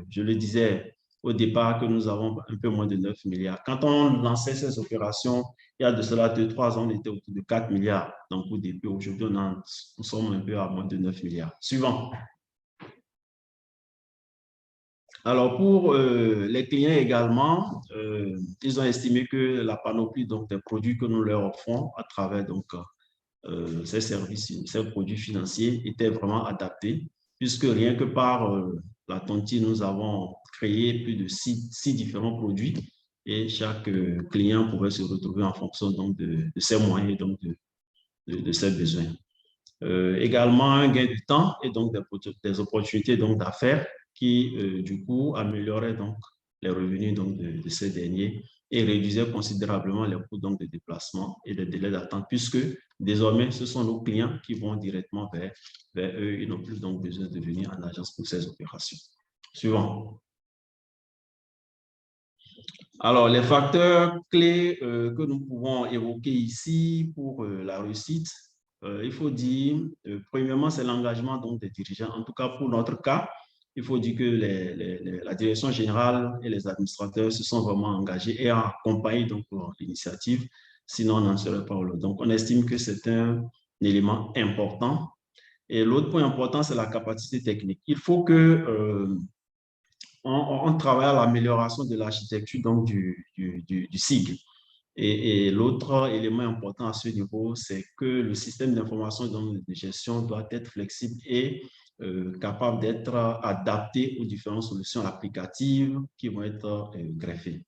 je le disais au départ que nous avons un peu moins de 9 milliards. Quand on lançait ces opérations, il y a de cela 2-3 ans, on était autour de 4 milliards. Donc, au début, aujourd'hui, nous sommes un peu à moins de 9 milliards. Suivant. Alors, pour les clients également, ils ont estimé que la panoplie donc, des produits que nous leur offrons à travers donc, ces services, ces produits financiers étaient vraiment adaptés, puisque rien que par la tontine, nous avons créé plus de 6 différents produits et chaque client pouvait se retrouver en fonction donc, de ses moyens, donc de ses besoins. Également, un gain de temps et donc des opportunités d'affaires qui, du coup, amélioraient donc les revenus donc, de ces derniers et réduisait considérablement les coûts donc, de déplacement et des délais d'attente, puisque désormais, ce sont nos clients qui vont directement vers eux. Ils n'ont plus donc besoin de venir en agence pour ces opérations. Suivant. Alors, les facteurs clés que nous pouvons évoquer ici pour la réussite, il faut dire, premièrement, c'est l'engagement donc, des dirigeants. En tout cas, pour notre cas, il faut dire que la direction générale et les administrateurs se sont vraiment engagés et ont accompagné l'initiative, sinon on n'en serait pas là. Donc, on estime que c'est un élément important. Et l'autre point important, c'est la capacité technique. Il faut que on travaille à l'amélioration de l'architecture du SIG. Et l'autre élément important à ce niveau, c'est que le système d'information de gestion doit être flexible et capable d'être adapté aux différentes solutions applicatives qui vont être greffées.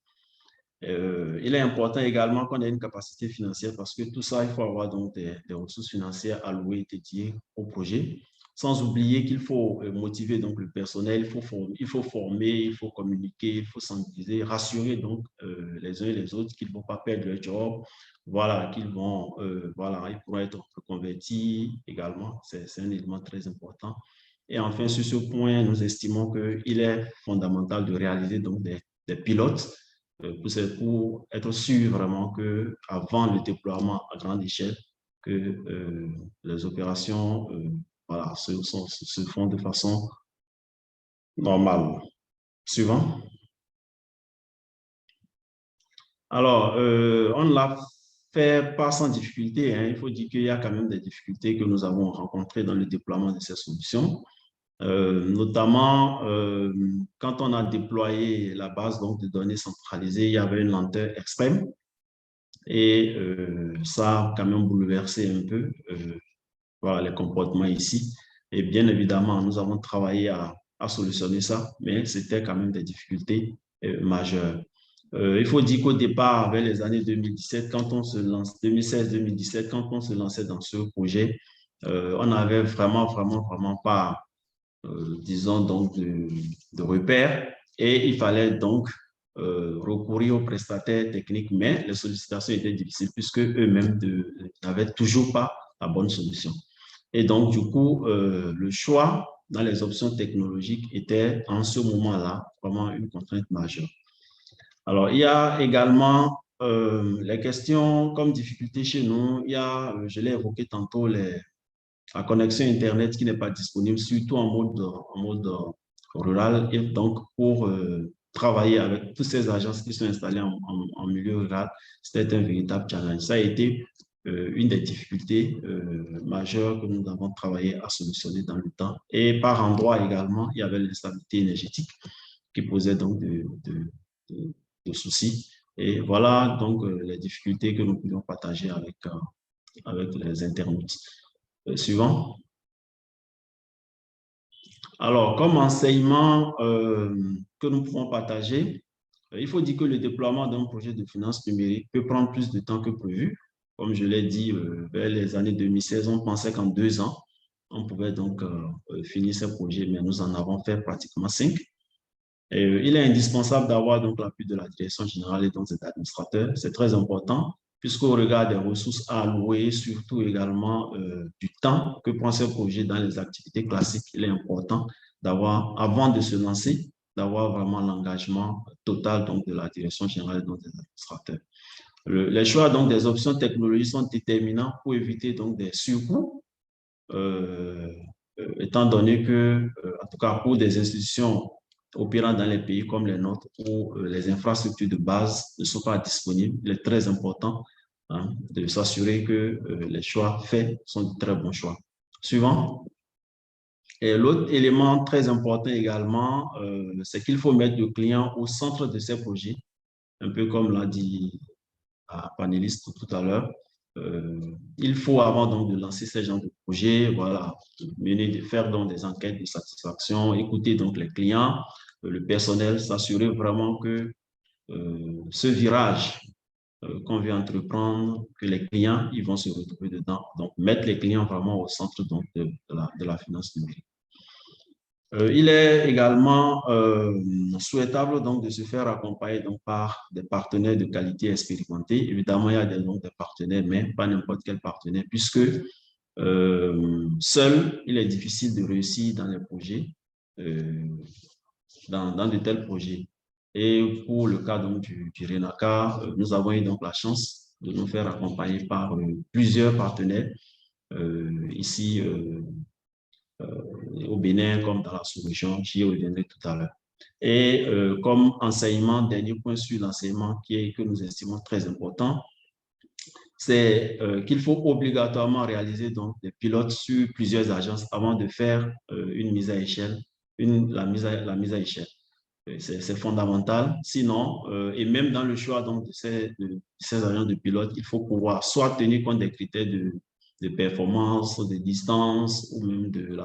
Il est important également qu'on ait une capacité financière parce que tout ça, il faut avoir donc des ressources financières allouées et dédiées au projet. Sans oublier qu'il faut motiver donc le personnel, il faut former, il faut communiquer, il faut sensibiliser, rassurer donc les uns et les autres qu'ils ne vont pas perdre leur job, voilà, qu'ils vont, voilà, ils pourront être reconvertis également. C'est un élément très important. Et enfin, sur ce point, nous estimons qu'il est fondamental de réaliser donc des pilotes pour être sûr vraiment que avant le déploiement à grande échelle, que les opérations voilà, se font de façon normale. Suivant. Alors, on ne l'a fait pas sans difficulté. Hein. Il faut dire qu'il y a quand même des difficultés que nous avons rencontrées dans le déploiement de ces solutions. Notamment, quand on a déployé la base donc, de données centralisées, il y avait une lenteur extrême. Et ça a quand même bouleversé un peu voilà, les comportements ici. Et bien évidemment, nous avons travaillé à solutionner ça, mais c'était quand même des difficultés majeures. Il faut dire qu'au départ, vers les années 2017, quand on se lance, 2016-2017, quand on se lançait dans ce projet, on n'avait vraiment pas, disons, donc, de repères. Et il fallait donc recourir aux prestataires techniques, mais les sollicitations étaient difficiles puisque eux-mêmes n'avaient toujours pas la bonne solution. Et donc, du coup, le choix dans les options technologiques était en ce moment-là vraiment une contrainte majeure. Alors, il y a également les questions comme difficulté chez nous. Il y a, je l'ai évoqué tantôt, la connexion Internet qui n'est pas disponible, surtout en mode rural. Et donc, pour travailler avec toutes ces agences qui sont installées en milieu rural, c'était un véritable challenge. Ça a été une des difficultés majeures que nous avons travaillé à solutionner dans le temps. Et par endroit également, il y avait l'instabilité énergétique qui posait donc de soucis. Et voilà donc les difficultés que nous pouvions partager avec les internautes. Suivant. Alors, comme enseignement que nous pouvons partager, il faut dire que le déploiement d'un projet de finance numérique peut prendre plus de temps que prévu. Comme je l'ai dit, vers les années 2016, on pensait qu'en 2 ans, on pouvait donc finir ce projet, mais nous en avons fait pratiquement 5. Et, il est indispensable d'avoir donc l'appui de la direction générale et donc des administrateurs. C'est très important, puisqu'au regard des ressources à allouer, surtout également du temps que prend ce projet dans les activités classiques, il est important d'avoir, avant de se lancer, d'avoir vraiment l'engagement total donc, de la direction générale et donc des administrateurs. Les choix donc, des options technologiques sont déterminants pour éviter donc, des surcoûts, étant donné que, en tout cas pour des institutions opérant dans les pays comme les nôtres où les infrastructures de base ne sont pas disponibles, il est très important de s'assurer que les choix faits sont de très bons choix. Suivant. Et l'autre élément très important également, c'est qu'il faut mettre le client au centre de ces projets, un peu comme l'a dit la panéliste tout à l'heure. Il faut, avant donc de lancer ce genre de projet, voilà, faire donc des enquêtes de satisfaction, écouter donc les clients, le personnel, s'assurer vraiment que ce virage qu'on veut entreprendre, que les clients, ils vont se retrouver dedans. Donc, mettre les clients vraiment au centre donc, de la finance numérique. Il est également souhaitable donc, de se faire accompagner donc, par des partenaires de qualité expérimentés. Évidemment, il y a des partenaires, mais pas n'importe quel partenaire, puisque seul, il est difficile de réussir dans les projets, dans de tels projets. Et pour le cas donc, du RENACA, nous avons eu donc la chance de nous faire accompagner par plusieurs partenaires ici au Bénin comme dans la sous-région, j'y reviendrai tout à l'heure. Et comme enseignement, dernier point sur l'enseignement que nous estimons très important, c'est qu'il faut obligatoirement réaliser donc, des pilotes sur plusieurs agences avant de faire une mise à échelle, la mise à échelle. C'est fondamental. Sinon, et même dans le choix donc, de ces agences de pilote, il faut pouvoir soit tenir compte des critères de performance, de distance ou même de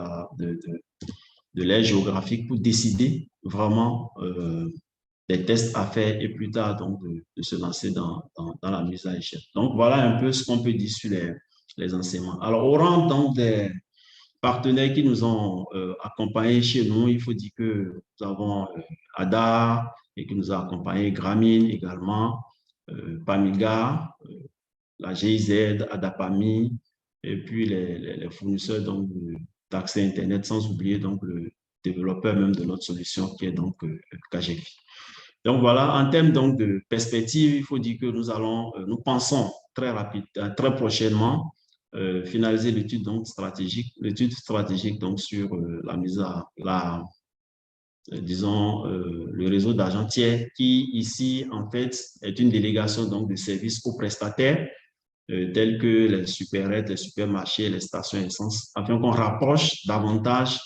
l'aire géographique pour décider vraiment des tests à faire et plus tard donc, de se lancer dans la mise à échelle. Donc, voilà un peu ce qu'on peut dire sur les enseignements. Alors, au rang donc des partenaires qui nous ont accompagnés chez nous, il faut dire que nous avons ADA et qui nous a accompagnés, Grameen également, Pamiga, la GIZ, ADAPAMI, et puis les fournisseurs d'accès Internet, sans oublier donc le développeur même de notre solution qui est donc KGFI. Donc voilà, en termes donc de perspective, il faut dire que nous pensons très prochainement finaliser l'étude stratégique donc sur la mise à disons le réseau d'agents tiers qui ici en fait est une délégation donc de services aux prestataires tels que les supérettes, les supermarchés, les stations essence, afin qu'on rapproche davantage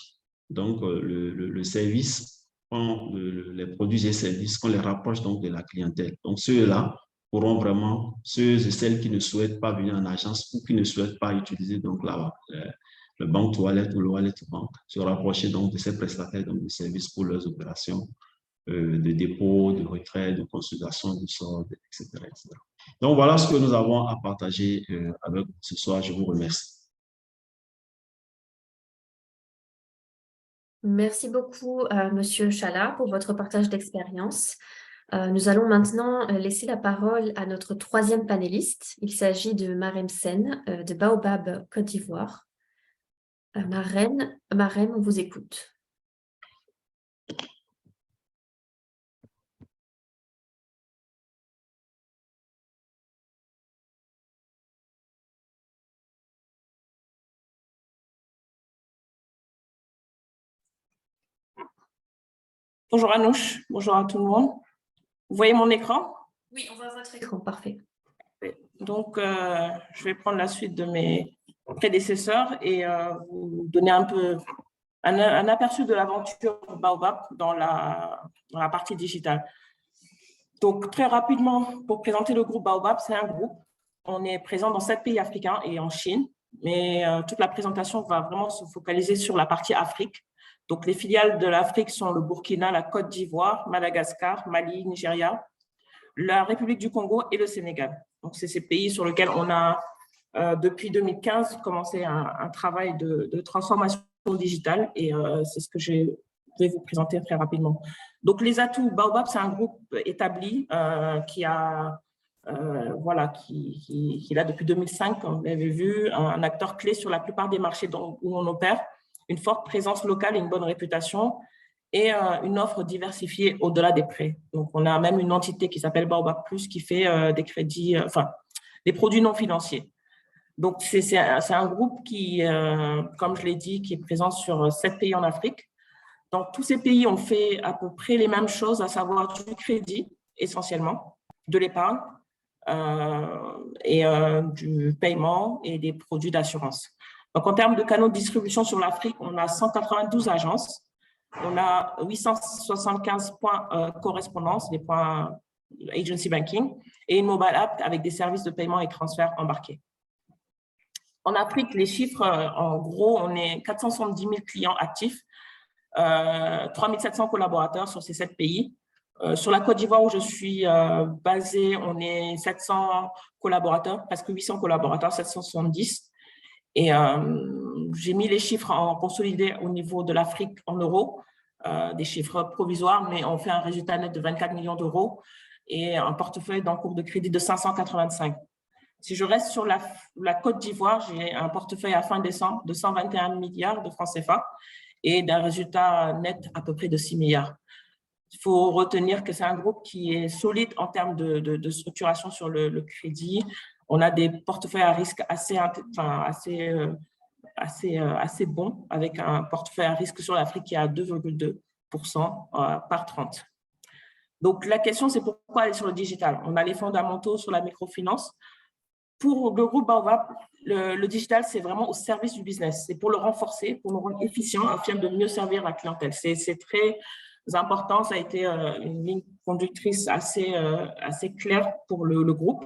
donc le service, les produits et services, qu'on les rapproche donc de la clientèle. Donc ceux-là pourront vraiment, ceux et celles qui ne souhaitent pas venir en agence ou qui ne souhaitent pas utiliser donc le banque toilette ou le wallet bank, se rapprocher donc de ces prestataires donc, de services pour leurs opérations de dépôt, de retrait, de consultation du solde, etc., etc. Donc, voilà ce que nous avons à partager avec vous ce soir. Je vous remercie. Merci beaucoup, Monsieur Chala, pour votre partage d'expérience. Nous allons maintenant laisser la parole à notre troisième panéliste. Il s'agit de Marem Sen, de Baobab, Côte d'Ivoire. Marem, on vous écoute. Bonjour Anouche, bonjour à tout le monde. Vous voyez mon écran? Oui, on voit votre écran, parfait. Donc, je vais prendre la suite de mes prédécesseurs et vous donner un peu un aperçu de l'aventure Baobab dans la partie digitale. Donc, très rapidement, pour présenter le groupe Baobab, c'est un groupe. On est présent dans 7 pays africains et en Chine, mais toute la présentation va vraiment se focaliser sur la partie Afrique. Donc, les filiales de l'Afrique sont le Burkina, la Côte d'Ivoire, Madagascar, Mali, Nigeria, la République du Congo et le Sénégal. Donc, c'est ces pays sur lesquels on a, depuis 2015, commencé un travail de transformation digitale et c'est ce que je vais vous présenter très rapidement. Donc, les atouts, Baobab, c'est un groupe établi qui est là depuis 2005, comme vous l'avez vu, un acteur clé sur la plupart des marchés où on opère, une forte présence locale et une bonne réputation, et une offre diversifiée au-delà des prêts. Donc, on a même une entité qui s'appelle Baobab Plus qui fait des crédits, des produits non financiers. Donc, c'est un groupe qui, comme je l'ai dit, qui est présent sur 7 pays en Afrique. Dans tous ces pays, on fait à peu près les mêmes choses, à savoir du crédit, essentiellement, de l'épargne, et du paiement et des produits d'assurance. Donc, en termes de canaux de distribution sur l'Afrique, on a 192 agences, on a 875 points correspondance, des points agency banking, et une mobile app avec des services de paiement et transfert embarqués. En Afrique, les chiffres, en gros, on est 470 000 clients actifs, 3 700 collaborateurs sur ces 7 pays. Sur la Côte d'Ivoire où je suis basée, on est 700 collaborateurs, presque 800 collaborateurs, 770. Et j'ai mis les chiffres en consolidé au niveau de l'Afrique en euros, des chiffres provisoires, mais on fait un résultat net de 24 millions d'euros et un portefeuille d'encours de crédit de 585. Si je reste sur la Côte d'Ivoire, j'ai un portefeuille à fin décembre de 121 milliards de francs CFA et d'un résultat net à peu près de 6 milliards. Il faut retenir que c'est un groupe qui est solide en termes de structuration sur le crédit. On a des portefeuilles à risque assez bons, avec un portefeuille à risque sur l'Afrique qui est à 2,2% par 30. Donc, la question, c'est pourquoi aller sur le digital? On a les fondamentaux sur la microfinance. Pour le groupe Baobab, le digital, c'est vraiment au service du business. C'est pour le renforcer, pour le rendre efficient afin de mieux servir la clientèle. C'est très importants. Ça a été une ligne conductrice assez claire pour le groupe.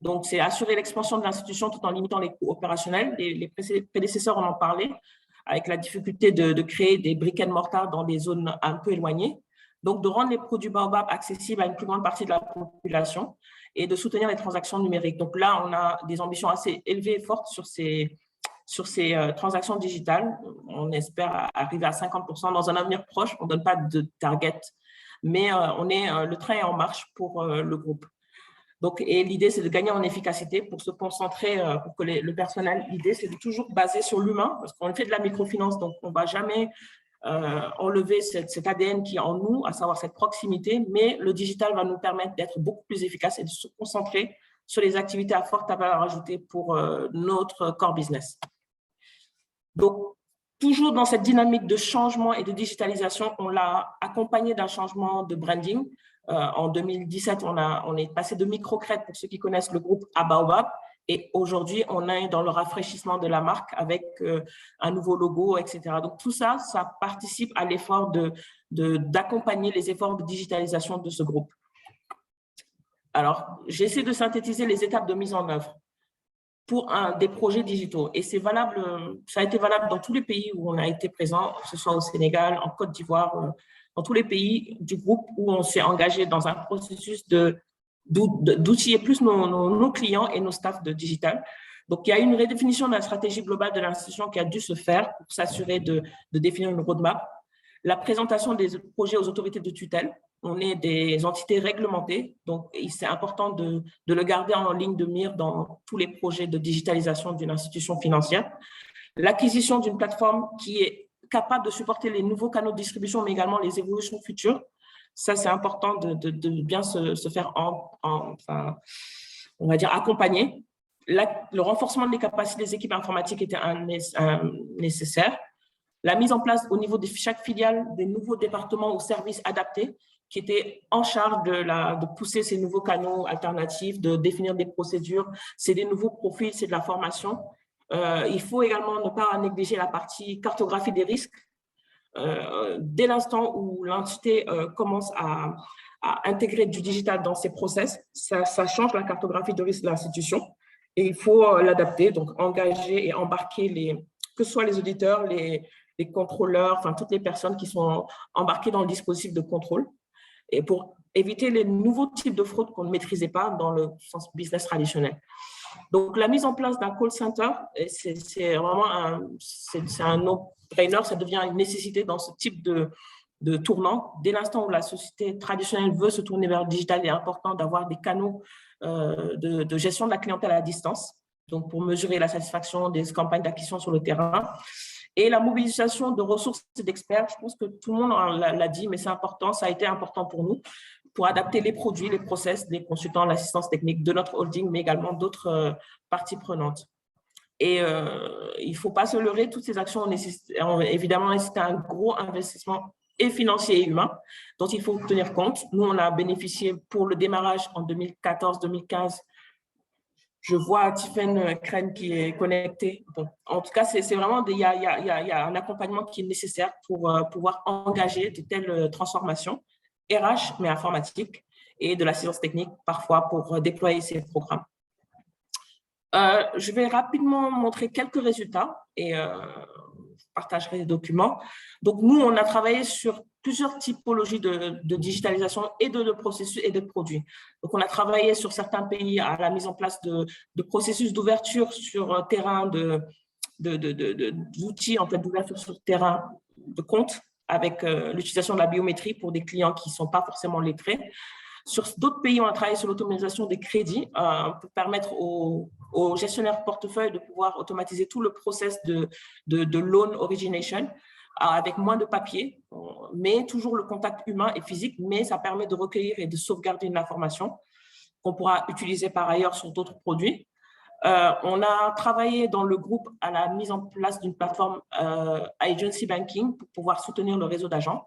Donc, c'est assurer l'expansion de l'institution tout en limitant les coûts opérationnels. Les prédécesseurs en ont parlé, avec la difficulté de créer des brick and mortar dans des zones un peu éloignées. Donc, de rendre les produits Baobab accessibles à une plus grande partie de la population et de soutenir les transactions numériques. Donc là, on a des ambitions assez élevées et fortes sur ces transactions digitales. On espère arriver à 50% dans un avenir proche. On ne donne pas de target, mais le train est en marche pour le groupe. Donc, et l'idée, c'est de gagner en efficacité pour se concentrer, pour que le personnel, l'idée, c'est de toujours baser sur l'humain, parce qu'on fait de la microfinance, donc on ne va jamais enlever cet ADN qui est en nous, à savoir cette proximité, mais le digital va nous permettre d'être beaucoup plus efficace et de se concentrer sur les activités à forte valeur ajoutée pour notre core business. Donc, toujours dans cette dynamique de changement et de digitalisation, on l'a accompagné d'un changement de branding. En 2017, on est passé de Microcred, pour ceux qui connaissent le groupe, à Baobab. Et aujourd'hui, on est dans le rafraîchissement de la marque avec un nouveau logo, etc. Donc, tout ça, ça participe à l'effort d'accompagner les efforts de digitalisation de ce groupe. Alors, j'essaie de synthétiser les étapes de mise en œuvre pour des projets digitaux. Et c'est valable, ça a été valable dans tous les pays où on a été présent, que ce soit au Sénégal, en Côte d'Ivoire, dans tous les pays du groupe où on s'est engagé dans un processus d'outiller plus nos clients et nos staffs de digital. Donc, il y a une redéfinition de la stratégie globale de l'institution qui a dû se faire pour s'assurer de définir une roadmap. La présentation des projets aux autorités de tutelle. On est des entités réglementées, donc c'est important de le garder en ligne de mire dans tous les projets de digitalisation d'une institution financière. L'acquisition d'une plateforme qui est capable de supporter les nouveaux canaux de distribution, mais également les évolutions futures. Ça, c'est important de bien se faire, on va dire, accompagner. Le renforcement des capacités des équipes informatiques était nécessaire. La mise en place au niveau de chaque filiale des nouveaux départements ou services adaptés qui étaient en charge de pousser ces nouveaux canaux alternatifs, de définir des procédures. C'est des nouveaux profils, c'est de la formation. Il faut également ne pas négliger la partie cartographie des risques. Dès l'instant où l'entité commence à intégrer du digital dans ses process, ça change la cartographie de risque de l'institution et il faut l'adapter, donc engager et embarquer que ce soit les auditeurs, les contrôleurs, enfin toutes les personnes qui sont embarquées dans le dispositif de contrôle et pour éviter les nouveaux types de fraudes qu'on ne maîtrisait pas dans le sens business traditionnel. Donc, la mise en place d'un call center, c'est vraiment un no-brainer, ça devient une nécessité dans ce type de tournant. Dès l'instant où la société traditionnelle veut se tourner vers le digital, il est important d'avoir des canaux de gestion de la clientèle à distance, donc pour mesurer la satisfaction des campagnes d'acquisition sur le terrain. Et la mobilisation de ressources et d'experts, je pense que tout le monde l'a dit, mais c'est important, ça a été important pour nous, pour adapter les produits, les process des consultants, l'assistance technique de notre holding, mais également d'autres parties prenantes. Et il ne faut pas se leurrer, toutes ces actions ont évidemment nécessité un gros investissement et financier et humain, dont il faut tenir compte. Nous, on a bénéficié pour le démarrage en 2014-2015. Je vois Tiffaine Crène qui est connectée. Bon, en tout cas, c'est vraiment, il y a un accompagnement qui est nécessaire pour pouvoir engager de telles transformations, RH, mais informatique, et de l'assistance technique parfois pour déployer ces programmes. Je vais rapidement montrer quelques résultats et je partagerai les documents. Donc, nous, on a travaillé sur plusieurs typologies de digitalisation et de processus et de produits. Donc, on a travaillé sur certains pays à la mise en place de processus d'ouverture sur terrain, d'outils en fait, d'ouverture sur terrain de compte avec l'utilisation de la biométrie pour des clients qui ne sont pas forcément lettrés. Sur d'autres pays, on a travaillé sur l'automatisation des crédits pour permettre aux gestionnaires portefeuille de pouvoir automatiser tout le process de loan origination avec moins de papier, mais toujours le contact humain et physique, mais ça permet de recueillir et de sauvegarder une information qu'on pourra utiliser par ailleurs sur d'autres produits. On a travaillé dans le groupe à la mise en place d'une plateforme agency banking pour pouvoir soutenir le réseau d'agents.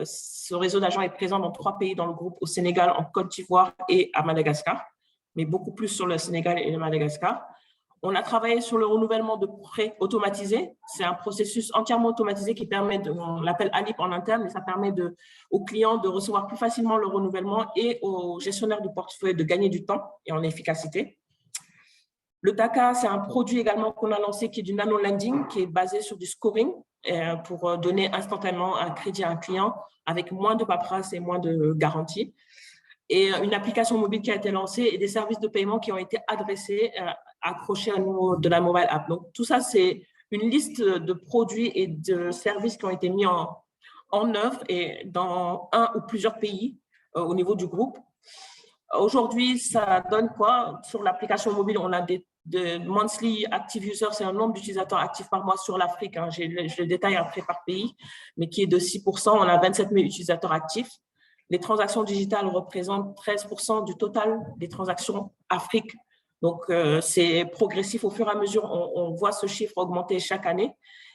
Ce réseau d'agents est présent dans 3 pays dans le groupe, au Sénégal, en Côte d'Ivoire et à Madagascar, mais beaucoup plus sur le Sénégal et le Madagascar. On a travaillé sur le renouvellement de prêts automatisés. C'est un processus entièrement automatisé qui permet, on l'appelle ALIP en interne, et ça permet aux clients de recevoir plus facilement le renouvellement et aux gestionnaires du portefeuille de gagner du temps et en efficacité. Le TACA, c'est un produit également qu'on a lancé qui est du nano-lending, qui est basé sur du scoring pour donner instantanément un crédit à un client avec moins de paperasse et moins de garanties. Et une application mobile qui a été lancée et des services de paiement qui ont été adressés, accrochés au niveau de la mobile app. Donc, tout ça, c'est une liste de produits et de services qui ont été mis en œuvre et dans un ou plusieurs pays au niveau du groupe. Aujourd'hui, ça donne quoi? Sur l'application mobile, on a des monthly active users, c'est un nombre d'utilisateurs actifs par mois sur l'Afrique. Hein, je le détaille après par pays, mais qui est de 6%. On a 27 000 utilisateurs actifs. Les transactions digitales représentent 13% du total des transactions Afrique. Donc, c'est progressif au fur et à mesure. On voit ce chiffre augmenter chaque année.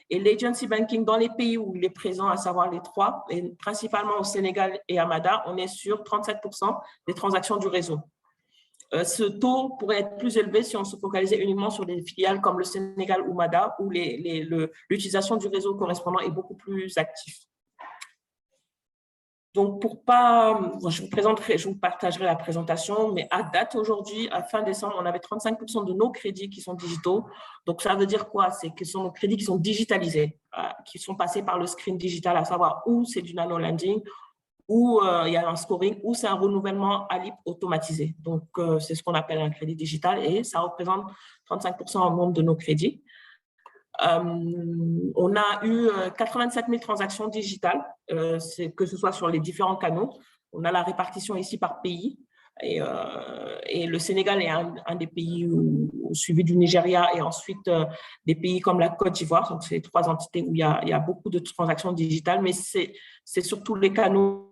Et l'agency banking dans les pays où il est présent, à savoir les 3, et principalement au Sénégal et à Mada, on est sur 37% des transactions du réseau. Ce taux pourrait être plus élevé si on se focalisait uniquement sur des filiales comme le Sénégal ou Mada, où l'utilisation du réseau correspondant est beaucoup plus active. Donc, je vous partagerai la présentation, mais à date aujourd'hui, à fin décembre, on avait 35% de nos crédits qui sont digitaux. Donc, ça veut dire quoi? C'est que ce sont nos crédits qui sont digitalisés, qui sont passés par le screen digital, à savoir où c'est du nano-lending, où il y a un scoring, où c'est un renouvellement ALIP automatisé. Donc, c'est ce qu'on appelle un crédit digital et ça représente 35% en nombre de nos crédits. On a eu 87 000 transactions digitales, que ce soit sur les différents canaux. On a la répartition ici par pays. Et le Sénégal est un des pays suivi du Nigeria et ensuite des pays comme la Côte d'Ivoire. Donc, c'est 3 entités où il y a beaucoup de transactions digitales, mais c'est surtout les canaux.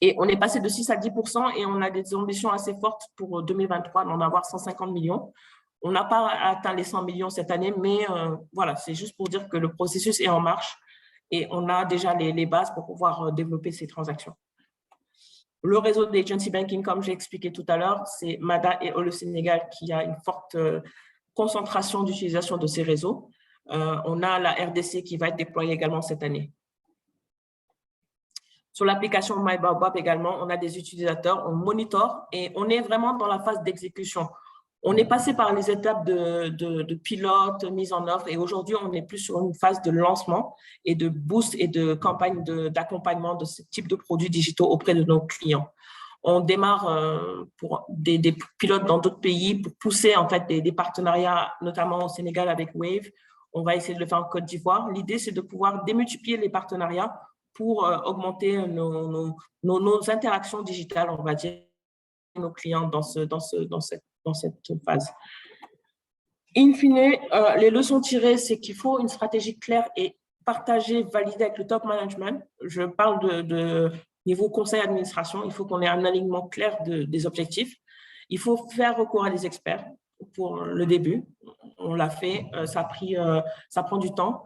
Et on est passé de 6 à 10% et on a des ambitions assez fortes pour 2023 d'en avoir 150 millions. On n'a pas atteint les 100 millions cette année, mais voilà, c'est juste pour dire que le processus est en marche et on a déjà les bases pour pouvoir développer ces transactions. Le réseau d'agency banking, comme j'ai expliqué tout à l'heure, c'est Mada et le Sénégal qui a une forte concentration d'utilisation de ces réseaux. On a la RDC qui va être déployée également cette année. Sur l'application MyBaobab également, on a des utilisateurs, on monitore et on est vraiment dans la phase d'exécution. On est passé par les étapes de pilote, mise en œuvre et aujourd'hui, on est plus sur une phase de lancement et de boost et de campagne d'accompagnement de ce type de produits digitaux auprès de nos clients. On démarre pour des pilotes dans d'autres pays pour pousser en fait des partenariats, notamment au Sénégal avec Wave. On va essayer de le faire en Côte d'Ivoire. L'idée, c'est de pouvoir démultiplier les partenariats pour augmenter nos interactions digitales, on va dire, nos clients dans cette phase. In fine, les leçons tirées, c'est qu'il faut une stratégie claire et partagée, validée avec le top management. Je parle de niveau conseil administration. Il faut qu'on ait un alignement clair des objectifs. Il faut faire recours à des experts pour le début. On l'a fait, ça prend du temps.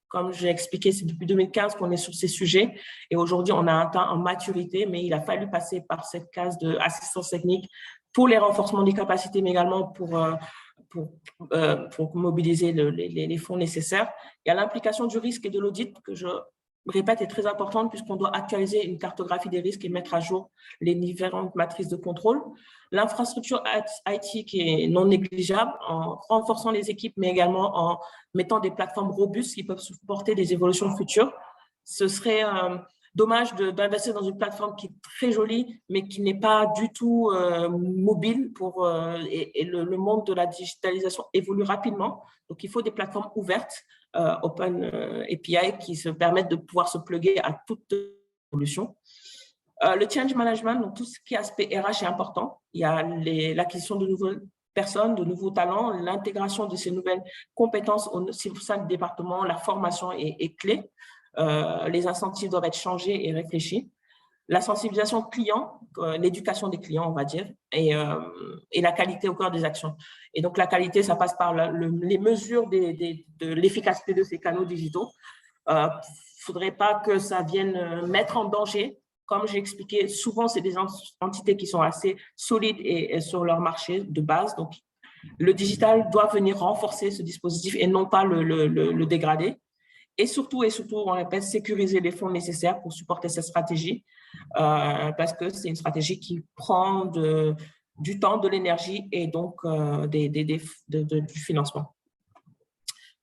Comme j'ai expliqué, c'est depuis 2015 qu'on est sur ces sujets et aujourd'hui, on a atteint en maturité, mais il a fallu passer par cette case d'assistance technique pour les renforcements des capacités, mais également pour mobiliser les fonds nécessaires. Il y a l'implication du risque et de l'audit que je répète est très importante puisqu'on doit actualiser une cartographie des risques et mettre à jour les différentes matrices de contrôle. L'infrastructure IT qui est non négligeable en renforçant les équipes, mais également en mettant des plateformes robustes qui peuvent supporter des évolutions futures. Ce serait dommage d'investir dans une plateforme qui est très jolie, mais qui n'est pas du tout mobile et le monde de la digitalisation évolue rapidement. Donc, il faut des plateformes ouvertes, Open API, qui se permettent de pouvoir se plugger à toute évolution. Le change management, donc tout ce qui est aspect RH est important. Il y a l'acquisition de nouvelles personnes, de nouveaux talents, l'intégration de ces nouvelles compétences au sein du département, la formation est clé. Les incentives doivent être changés et réfléchis. La sensibilisation client, l'éducation des clients, on va dire, et la qualité au cœur des actions. Et donc, la qualité, ça passe par les mesures de l'efficacité de ces canaux digitaux. Il ne faudrait pas que ça vienne mettre en danger. Comme j'ai expliqué, souvent, c'est des entités qui sont assez solides et sur leur marché de base. Donc, Le digital doit venir renforcer ce dispositif et non pas le dégrader. Et surtout, on répète, sécuriser les fonds nécessaires pour supporter cette stratégie, parce que c'est une stratégie qui prend du temps, de l'énergie et donc du financement.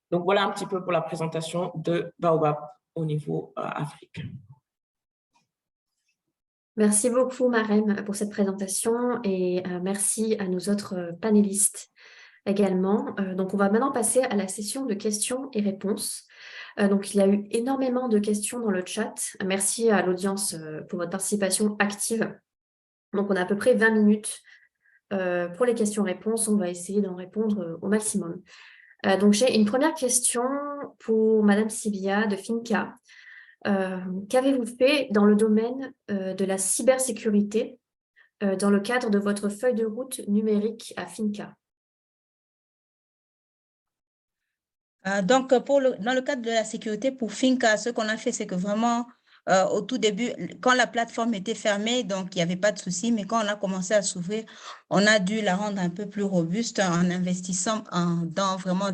Donc, voilà un petit peu pour la présentation de Baobab au niveau Afrique. Merci beaucoup, Marème, pour cette présentation et merci à nos autres panélistes également. Donc, on va maintenant passer à la session de questions et réponses. Donc, il y a eu énormément de questions dans le chat. Merci à l'audience pour votre participation active. Donc, on a à peu près 20 minutes pour les questions-réponses. On va essayer d'en répondre au maximum. Donc, j'ai une première question pour Madame Sibia de Finca. Qu'avez-vous fait dans le domaine de la cybersécurité dans le cadre de votre feuille de route numérique à Finca? Donc, dans le cadre de la sécurité pour Finca, ce qu'on a fait, c'est que vraiment, au tout début, quand la plateforme était fermée, donc il n'y avait pas de souci, mais quand on a commencé à s'ouvrir, on a dû la rendre un peu plus robuste en investissant dans vraiment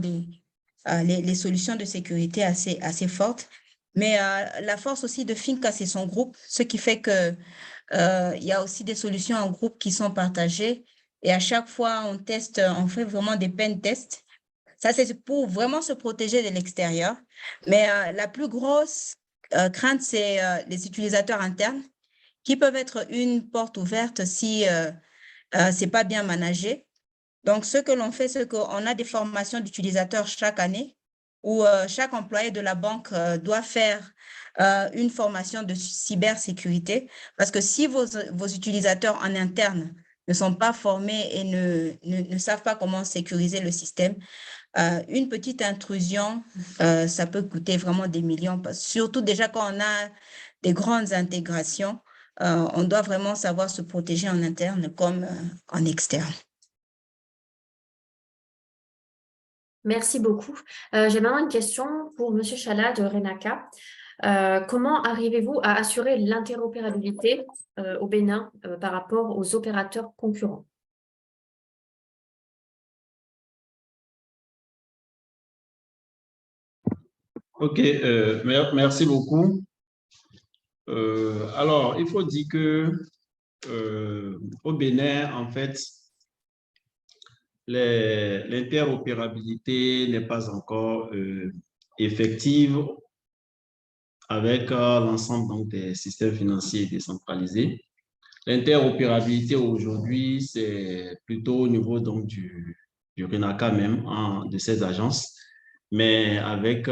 les solutions de sécurité assez fortes. Mais la force aussi de Finca, c'est son groupe, ce qui fait que il y a aussi des solutions en groupe qui sont partagées. Et à chaque fois, on fait vraiment des pen tests. Ça, c'est pour vraiment se protéger de l'extérieur. Mais la plus grosse crainte, c'est les utilisateurs internes qui peuvent être une porte ouverte si ce n'est pas bien managé. Donc, ce que l'on fait, c'est qu'on a des formations d'utilisateurs chaque année où chaque employé de la banque doit faire une formation de cybersécurité. Parce que si vos utilisateurs en interne ne sont pas formés et ne savent pas comment sécuriser le système, une petite intrusion, ça peut coûter vraiment des millions. Surtout déjà quand on a des grandes intégrations, on doit vraiment savoir se protéger en interne comme en externe. Merci beaucoup. J'ai maintenant une question pour Monsieur Chala de Renaka. Comment arrivez-vous à assurer l'interopérabilité au Bénin par rapport aux opérateurs concurrents? Ok, merci beaucoup. Alors, il faut dire que au Bénin, en fait, l'interopérabilité n'est pas encore effective avec l'ensemble des systèmes financiers décentralisés. L'interopérabilité aujourd'hui, c'est plutôt au niveau donc, du RINACA même, de ces agences, mais avec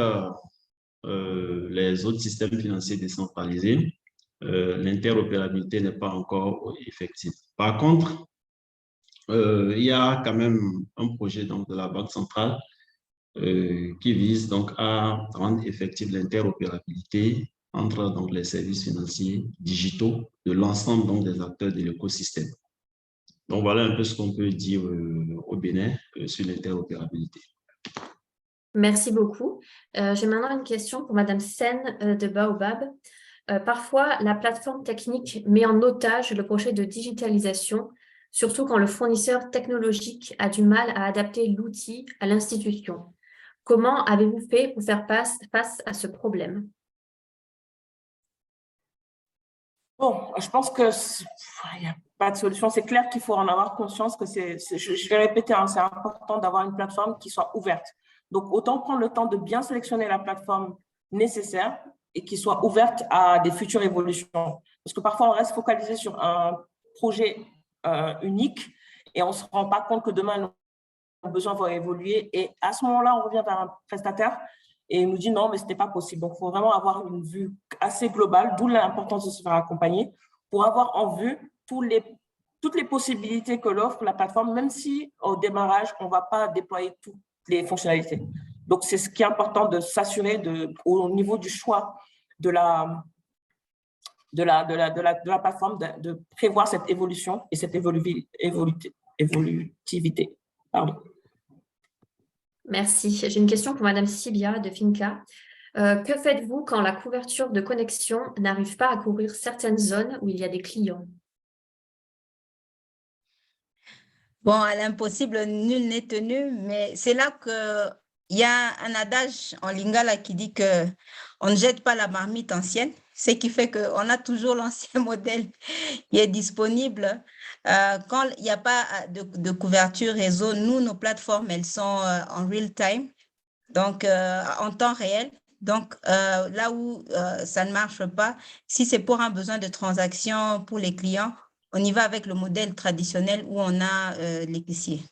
les autres systèmes financiers décentralisés, l'interopérabilité n'est pas encore effective. Par contre, il y a quand même un projet donc, de la Banque centrale qui vise donc à rendre effective l'interopérabilité entre donc, les services financiers digitaux de l'ensemble donc, des acteurs de l'écosystème. Donc, voilà un peu ce qu'on peut dire au Bénin sur l'interopérabilité. Merci beaucoup. J'ai maintenant une question pour Madame Sen de Baobab. Parfois, la plateforme technique met en otage le projet de digitalisation, surtout quand le fournisseur technologique a du mal à adapter l'outil à l'institution. Comment avez-vous fait pour faire face à ce problème? Bon, je pense que il n'y a pas de solution. C'est clair qu'il faut en avoir conscience que je vais répéter, hein, c'est important d'avoir une plateforme qui soit ouverte. Donc, autant prendre le temps de bien sélectionner la plateforme nécessaire et qui soit ouverte à des futures évolutions. Parce que parfois, on reste focalisé sur un projet unique et on ne se rend pas compte que demain, nos besoins vont évoluer. Et à ce moment-là, on revient vers un prestataire et il nous dit non, mais ce n'était pas possible. Donc, il faut vraiment avoir une vue assez globale, d'où l'importance de se faire accompagner pour avoir en vue toutes les possibilités que l'offre la plateforme, même si au démarrage, on ne va pas déployer toutes les fonctionnalités. Donc, c'est ce qui est important de s'assurer au niveau du choix de la plateforme, de prévoir cette évolution et cette évolutivité. Pardon. Merci. J'ai une question pour Madame Sibia de Finca. Que faites-vous quand la couverture de connexion n'arrive pas à couvrir certaines zones où il y a des clients? Bon, à l'impossible, nul n'est tenu, mais c'est là qu'il y a un adage en lingala qui dit que on ne jette pas la marmite ancienne, ce qui fait qu'on a toujours l'ancien modèle qui est disponible. Quand il n'y a pas de couverture réseau, nous, nos plateformes, elles sont en real time, donc en temps réel. Donc, là où ça ne marche pas, si c'est pour un besoin de transaction pour les clients, on y va avec le modèle traditionnel où on a l'épicier.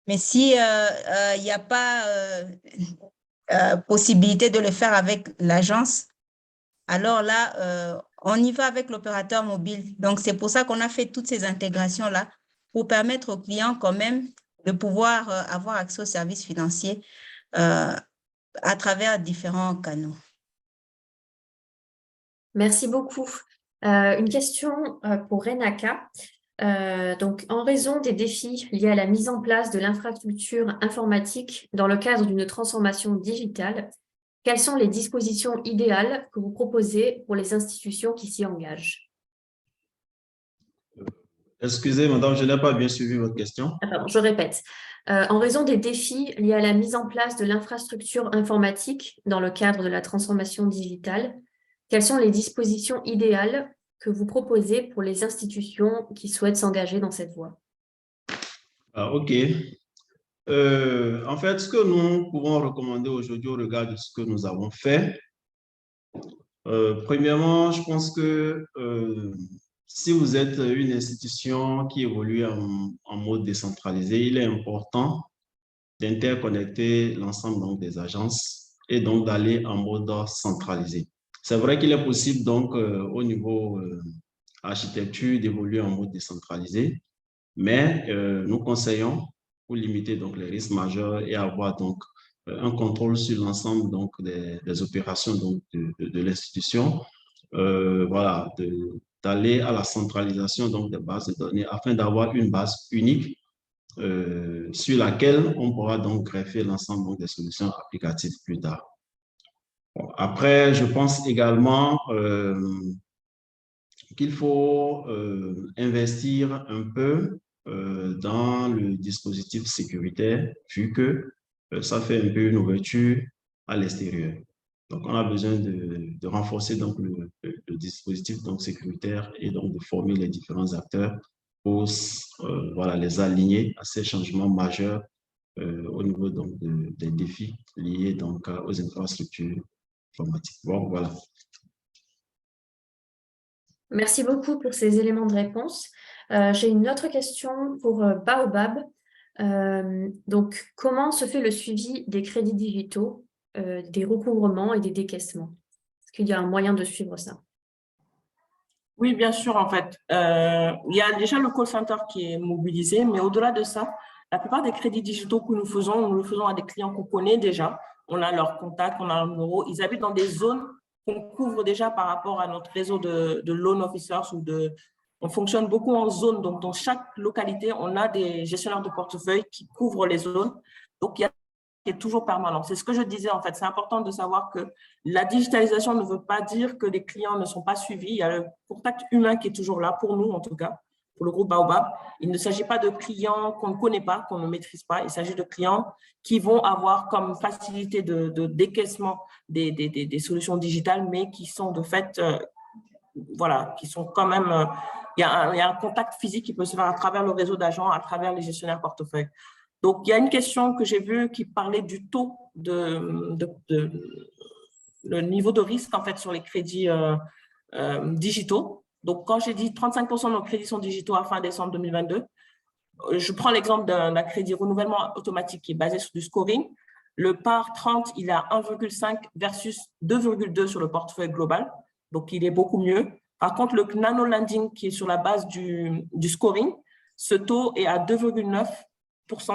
Mais si il n'y a pas possibilité de le faire avec l'agence, alors là, on y va avec l'opérateur mobile. Donc, c'est pour ça qu'on a fait toutes ces intégrations-là pour permettre aux clients quand même de pouvoir avoir accès aux services financiers à travers différents canaux. Merci beaucoup. Une question pour Renaka. Donc, en raison des défis liés à la mise en place de l'infrastructure informatique dans le cadre d'une transformation digitale, quelles sont les dispositions idéales que vous proposez pour les institutions qui s'y engagent? Excusez, madame, je n'ai pas bien suivi votre question. Pardon, je répète. En raison des défis liés à la mise en place de l'infrastructure informatique dans le cadre de la transformation digitale, quelles sont les dispositions idéales que vous proposez pour les institutions qui souhaitent s'engager dans cette voie? OK. En fait, ce que nous pouvons recommander aujourd'hui au regard de ce que nous avons fait, premièrement, je pense que si vous êtes une institution qui évolue en mode décentralisé, il est important d'interconnecter l'ensemble des agences et donc d'aller en mode centralisé. C'est vrai qu'il est possible donc au niveau architecture d'évoluer en mode décentralisé, mais nous conseillons pour limiter donc les risques majeurs et avoir donc un contrôle sur l'ensemble donc des opérations donc de l'institution, voilà, d'aller à la centralisation donc des bases de données afin d'avoir une base unique sur laquelle on pourra donc greffer l'ensemble des solutions applicatives plus tard. Bon, après, je pense également qu'il faut investir un peu dans le dispositif sécuritaire, vu que ça fait un peu une ouverture à l'extérieur. Donc, on a besoin de renforcer donc, le dispositif donc, sécuritaire et donc de former les différents acteurs pour voilà, les aligner à ces changements majeurs au niveau donc, des défis liés donc, aux infrastructures informatiques. Bon, voilà. Merci beaucoup pour ces éléments de réponse. J'ai une autre question pour Baobab. Donc, comment se fait le suivi des crédits digitaux, des recouvrements et des décaissements? Est-ce qu'il y a un moyen de suivre ça? Oui, bien sûr, en fait. Il y a déjà le call center qui est mobilisé, mais au-delà de ça, la plupart des crédits digitaux que nous le faisons à des clients qu'on connaît déjà. On a leur contact, on a leur numéro. Ils habitent dans des zones qu'on couvre déjà par rapport à notre réseau de loan officers on fonctionne beaucoup en zone. Donc, dans chaque localité, on a des gestionnaires de portefeuille qui couvrent les zones. Donc, il y a qui est toujours permanent. C'est ce que je disais, en fait. C'est important de savoir que la digitalisation ne veut pas dire que les clients ne sont pas suivis. Il y a le contact humain qui est toujours là, pour nous en tout cas, pour le groupe Baobab. Il ne s'agit pas de clients qu'on ne connaît pas, qu'on ne maîtrise pas. Il s'agit de clients qui vont avoir comme facilité de décaissement des solutions digitales, mais qui sont de fait, voilà, qui sont quand même… il y a un contact physique qui peut se faire à travers le réseau d'agents, à travers les gestionnaires portefeuille. Donc, il y a une question que j'ai vue qui parlait du taux le niveau de risque, en fait, sur les crédits digitaux. Donc, quand j'ai dit 35% de nos crédits sont digitaux à fin décembre 2022, je prends l'exemple d'un crédit renouvellement automatique qui est basé sur du scoring. Le par 30, il est à 1,5 versus 2,2 sur le portefeuille global. Donc, il est beaucoup mieux. Par contre, le nano lending qui est sur la base du scoring, ce taux est à 2,9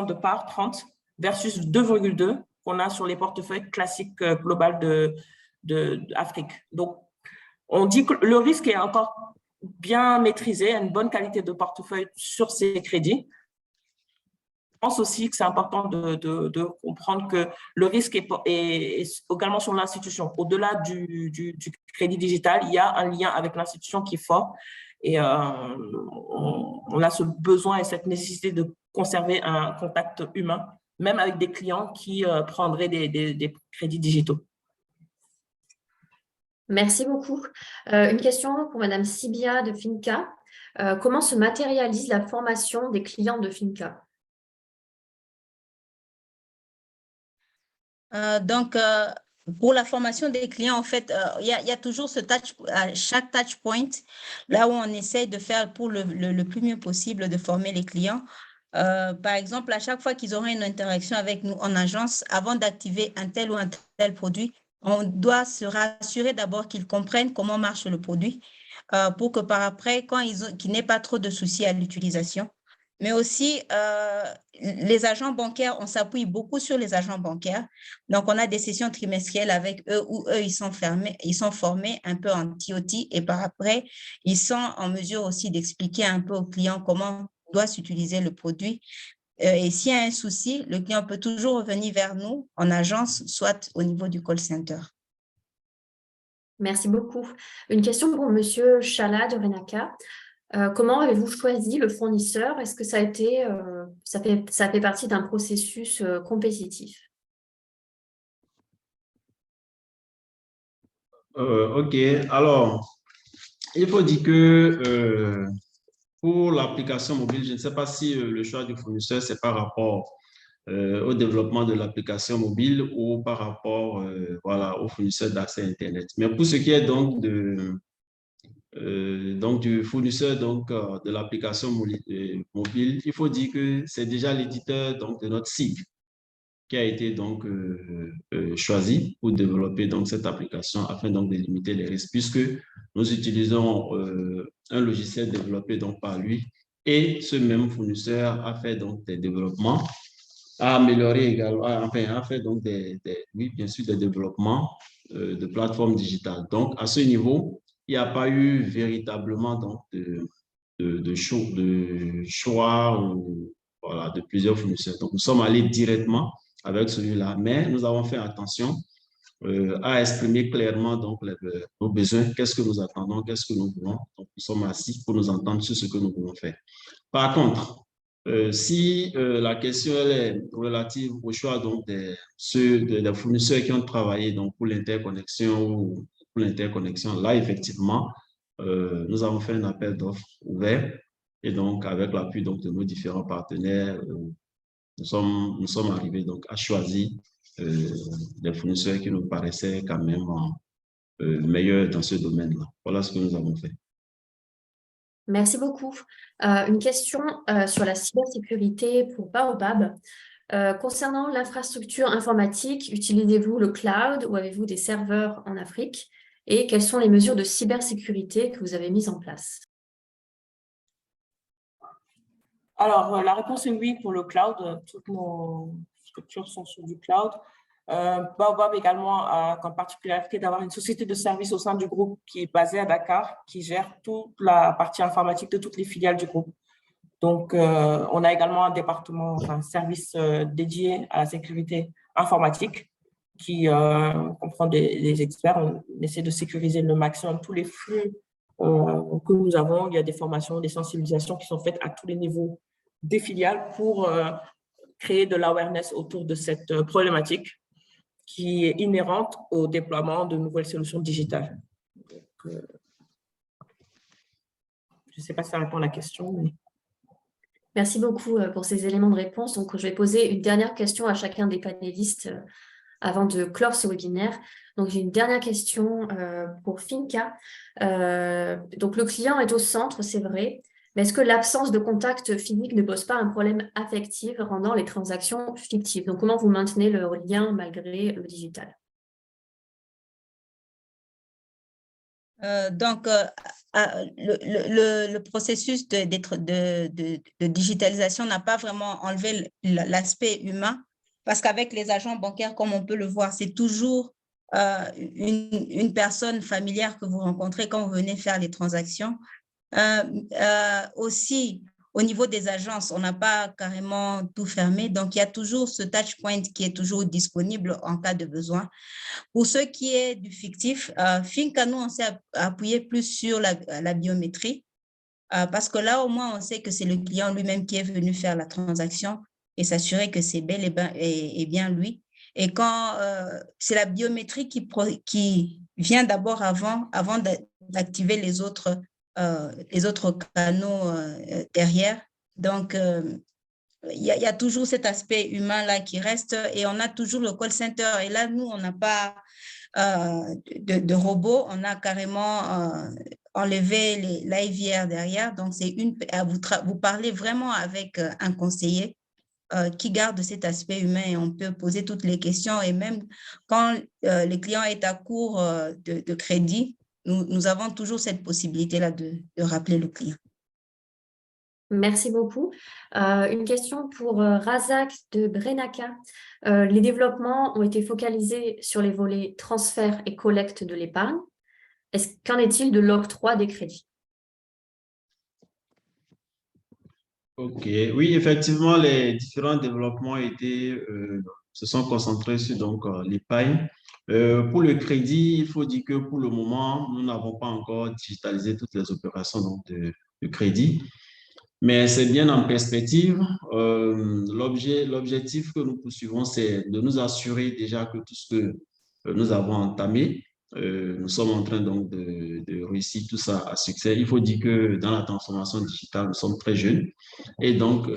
de part 30 versus 2,2 qu'on a sur les portefeuilles classiques global d'Afrique. Donc, on dit que le risque est encore bien maîtrisé, une bonne qualité de portefeuille sur ces crédits. Je pense aussi que c'est important de comprendre que le risque est également sur l'institution. Au-delà du crédit digital, il y a un lien avec l'institution qui est fort. Et on a ce besoin et cette nécessité de conserver un contact humain, même avec des clients qui prendraient des crédits digitaux. Merci beaucoup. Une question pour Madame Sibia de Finca. Comment se matérialise la formation des clients de Finca? Pour la formation des clients, en fait, il y a toujours chaque touch point, là où on essaie de faire pour le plus mieux possible de former les clients. Par exemple, à chaque fois qu'ils auront une interaction avec nous en agence, avant d'activer un tel ou un tel produit, on doit se rassurer d'abord qu'ils comprennent comment marche le produit pour que par après, qu'ils n'aient pas trop de soucis à l'utilisation. Mais aussi, les agents bancaires, on s'appuie beaucoup sur les agents bancaires. Donc, on a des sessions trimestrielles avec eux où eux, ils sont formés un peu en TOT et par après, ils sont en mesure aussi d'expliquer un peu aux clients comment doit s'utiliser le produit. Et s'il y a un souci, le client peut toujours revenir vers nous en agence, soit au niveau du call center. Merci beaucoup. Une question pour Monsieur Chala de Renaka. Comment avez-vous choisi le fournisseur? Est-ce que ça fait partie d'un processus compétitif? OK. Alors, il faut dire que pour l'application mobile, je ne sais pas si le choix du fournisseur, c'est par rapport au développement de l'application mobile ou par rapport voilà, au fournisseur d'accès Internet. Mais pour ce qui est donc du fournisseur de l'application mobile, il faut dire que c'est déjà l'éditeur de notre site qui a été choisi pour développer cette application afin de limiter les risques, puisque nous utilisons un logiciel développé par lui et ce même fournisseur a fait des développements, a amélioré également, a fait oui, bien sûr, des développements de plateformes digitales. Donc, à ce niveau, il n'y a pas eu véritablement de choix ou, voilà, de plusieurs fournisseurs. Donc, nous sommes allés directement avec celui-là, mais nous avons fait attention à exprimer clairement nos besoins, qu'est-ce que nous attendons, qu'est-ce que nous voulons. Donc, nous sommes assis pour nous entendre sur ce que nous voulons faire. Par contre, si la question elle est relative au choix des fournisseurs qui ont travaillé pour l'interconnexion ou pour l'interconnexion, là, effectivement, nous avons fait un appel d'offres ouvert et donc avec l'appui de nos différents partenaires, nous sommes arrivés à choisir des fournisseurs qui nous paraissaient quand même meilleurs dans ce domaine-là. Voilà ce que nous avons fait. Merci beaucoup. Une question sur la cybersécurité pour Baobab. Concernant l'infrastructure informatique, utilisez-vous le cloud ou avez-vous des serveurs en Afrique? Et quelles sont les mesures de cybersécurité que vous avez mises en place? Alors, la réponse est oui pour le cloud. Toutes nos structures sont sur du cloud. Baobab également a comme particularité d'avoir une société de services au sein du groupe qui est basée à Dakar, qui gère toute la partie informatique de toutes les filiales du groupe. Donc, on a également un département, un service dédié à la sécurité informatique qui comprend des experts. On essaie de sécuriser le maximum tous les flux que nous avons. Il y a des formations, des sensibilisations qui sont faites à tous les niveaux des filiales pour créer de l'awareness autour de cette problématique qui est inhérente au déploiement de nouvelles solutions digitales. Donc, je ne sais pas si ça répond à la question. Mais... Merci beaucoup pour ces éléments de réponse. Donc, je vais poser une dernière question à chacun des panélistes avant de clore ce webinaire. Donc, j'ai une dernière question pour Finca. Donc, le client est au centre, c'est vrai, mais est-ce que l'absence de contact physique ne pose pas un problème affectif rendant les transactions fictives? Donc, comment vous maintenez le lien malgré le digital? Le processus de digitalisation n'a pas vraiment enlevé l'aspect humain parce qu'avec les agents bancaires, comme on peut le voir, c'est toujours une personne familière que vous rencontrez quand vous venez faire les transactions. Aussi, au niveau des agences, on n'a pas carrément tout fermé. Donc, il y a toujours ce touch point qui est toujours disponible en cas de besoin. Pour ce qui est du fictif, Finca, nous, on s'est appuyé plus sur la biométrie. parce que là, au moins, on sait que c'est le client lui-même qui est venu faire la transaction et s'assurer que c'est bel et bien lui. Et quand c'est la biométrie qui vient d'abord avant d'activer les autres canaux derrière. Donc, il y a toujours cet aspect humain-là qui reste et on a toujours le call center. Et là, nous, on n'a pas de robot, on a carrément enlevé l'IVR derrière. Donc, vous parlez vraiment avec un conseiller qui garde cet aspect humain et on peut poser toutes les questions. Et même quand le client est à court de crédit, nous avons toujours cette possibilité-là de rappeler le client. Merci beaucoup. Une question pour Razak de Brenaka. Les développements ont été focalisés sur les volets transfert et collecte de l'épargne. Qu'en est-il de l'octroi des crédits? Ok, oui, effectivement, les différents développements se sont concentrés sur l'épargne. Pour le crédit, il faut dire que pour le moment, nous n'avons pas encore digitalisé toutes les opérations de crédit. Mais c'est bien en perspective. L'objectif que nous poursuivons, c'est de nous assurer déjà que tout ce que nous avons entamé, nous sommes en train donc de réussir tout ça à succès. Il faut dire que dans la transformation digitale, nous sommes très jeunes. Et donc,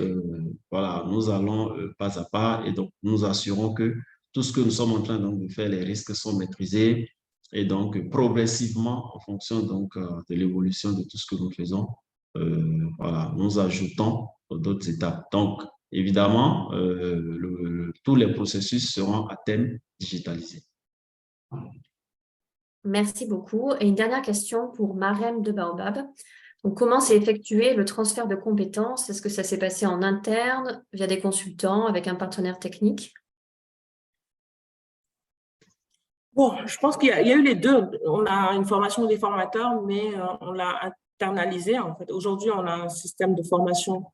voilà, nous allons pas à pas et donc nous assurons que tout ce que nous sommes en train donc, de faire, les risques sont maîtrisés. Et donc, progressivement, en fonction donc, de l'évolution de tout ce que nous faisons, voilà, nous ajoutons d'autres étapes. Donc, évidemment, tous les processus seront à terme digitalisés. Merci beaucoup. Et une dernière question pour Marem de Baobab. Donc, comment s'est effectué le transfert de compétences? Est-ce que ça s'est passé en interne, via des consultants, avec un partenaire technique? Bon, je pense qu'il y a eu les deux. On a une formation des formateurs, mais on l'a internalisé. En fait, aujourd'hui, on a un système de formation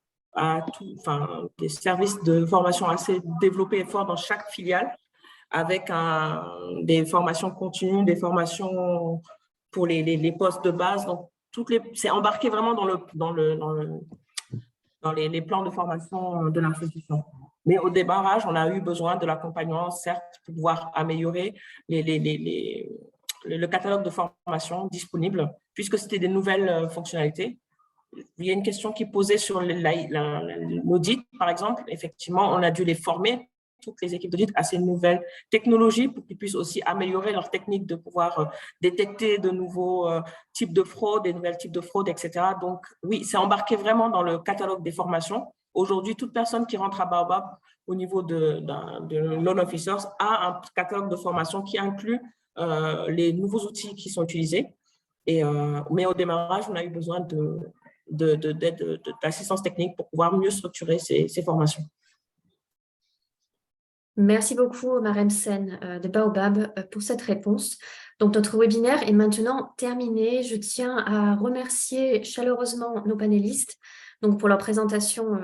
des services de formation assez développés et forts dans chaque filiale, avec des formations continues, des formations pour les postes de base. Donc, c'est embarqué vraiment dans les plans de formation de l'institution. Mais au démarrage, on a eu besoin de l'accompagnement, certes, pour pouvoir améliorer le catalogue de formation disponible, puisque c'était des nouvelles fonctionnalités. Il y a une question qui posait sur l'audit, par exemple. Effectivement, on a dû les former, toutes les équipes d'audit, à ces nouvelles technologies pour qu'ils puissent aussi améliorer leur technique de pouvoir détecter de nouveaux types de fraude, des nouvelles types de fraude, etc. Donc, oui, c'est embarqué vraiment dans le catalogue des formations. Aujourd'hui, toute personne qui rentre à Baobab au niveau de loan officers a un catalogue de formation qui inclut les nouveaux outils qui sont utilisés. Mais au démarrage, on a eu besoin d'assistance technique pour pouvoir mieux structurer ces formations. Merci beaucoup, Marem Sen de Baobab, pour cette réponse. Donc, notre webinaire est maintenant terminé. Je tiens à remercier chaleureusement nos panélistes pour leur présentation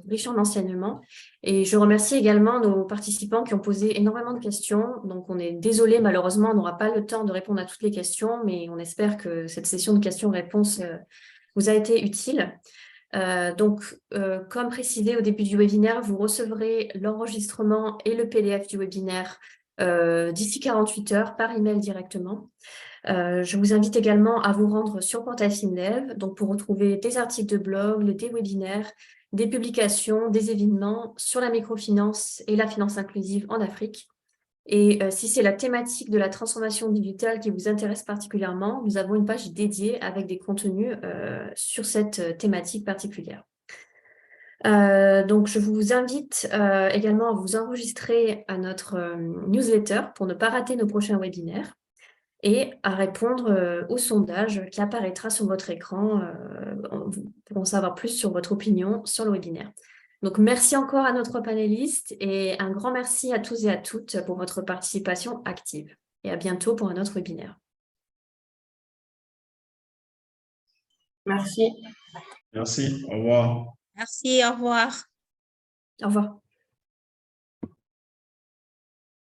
riche en enseignements. Et je remercie également nos participants qui ont posé énormément de questions. Donc, on est désolé, malheureusement, on n'aura pas le temps de répondre à toutes les questions, mais on espère que cette session de questions-réponses vous a été utile. Comme précisé au début du webinaire, vous recevrez l'enregistrement et le PDF du webinaire d'ici 48 heures par email directement. Je vous invite également à vous rendre sur Portail FinDev pour retrouver des articles de blog, des webinaires, des publications, des événements sur la microfinance et la finance inclusive en Afrique. Et si c'est la thématique de la transformation digitale qui vous intéresse particulièrement, nous avons une page dédiée avec des contenus sur cette thématique particulière. Donc, je vous invite également à vous enregistrer à notre newsletter pour ne pas rater nos prochains webinaires et à répondre au sondage qui apparaîtra sur votre écran pour en savoir plus sur votre opinion sur le webinaire. Donc, merci encore à notre panéliste et un grand merci à tous et à toutes pour votre participation active. Et à bientôt pour un autre webinaire. Merci. Merci, au revoir. Merci, au revoir. Au revoir.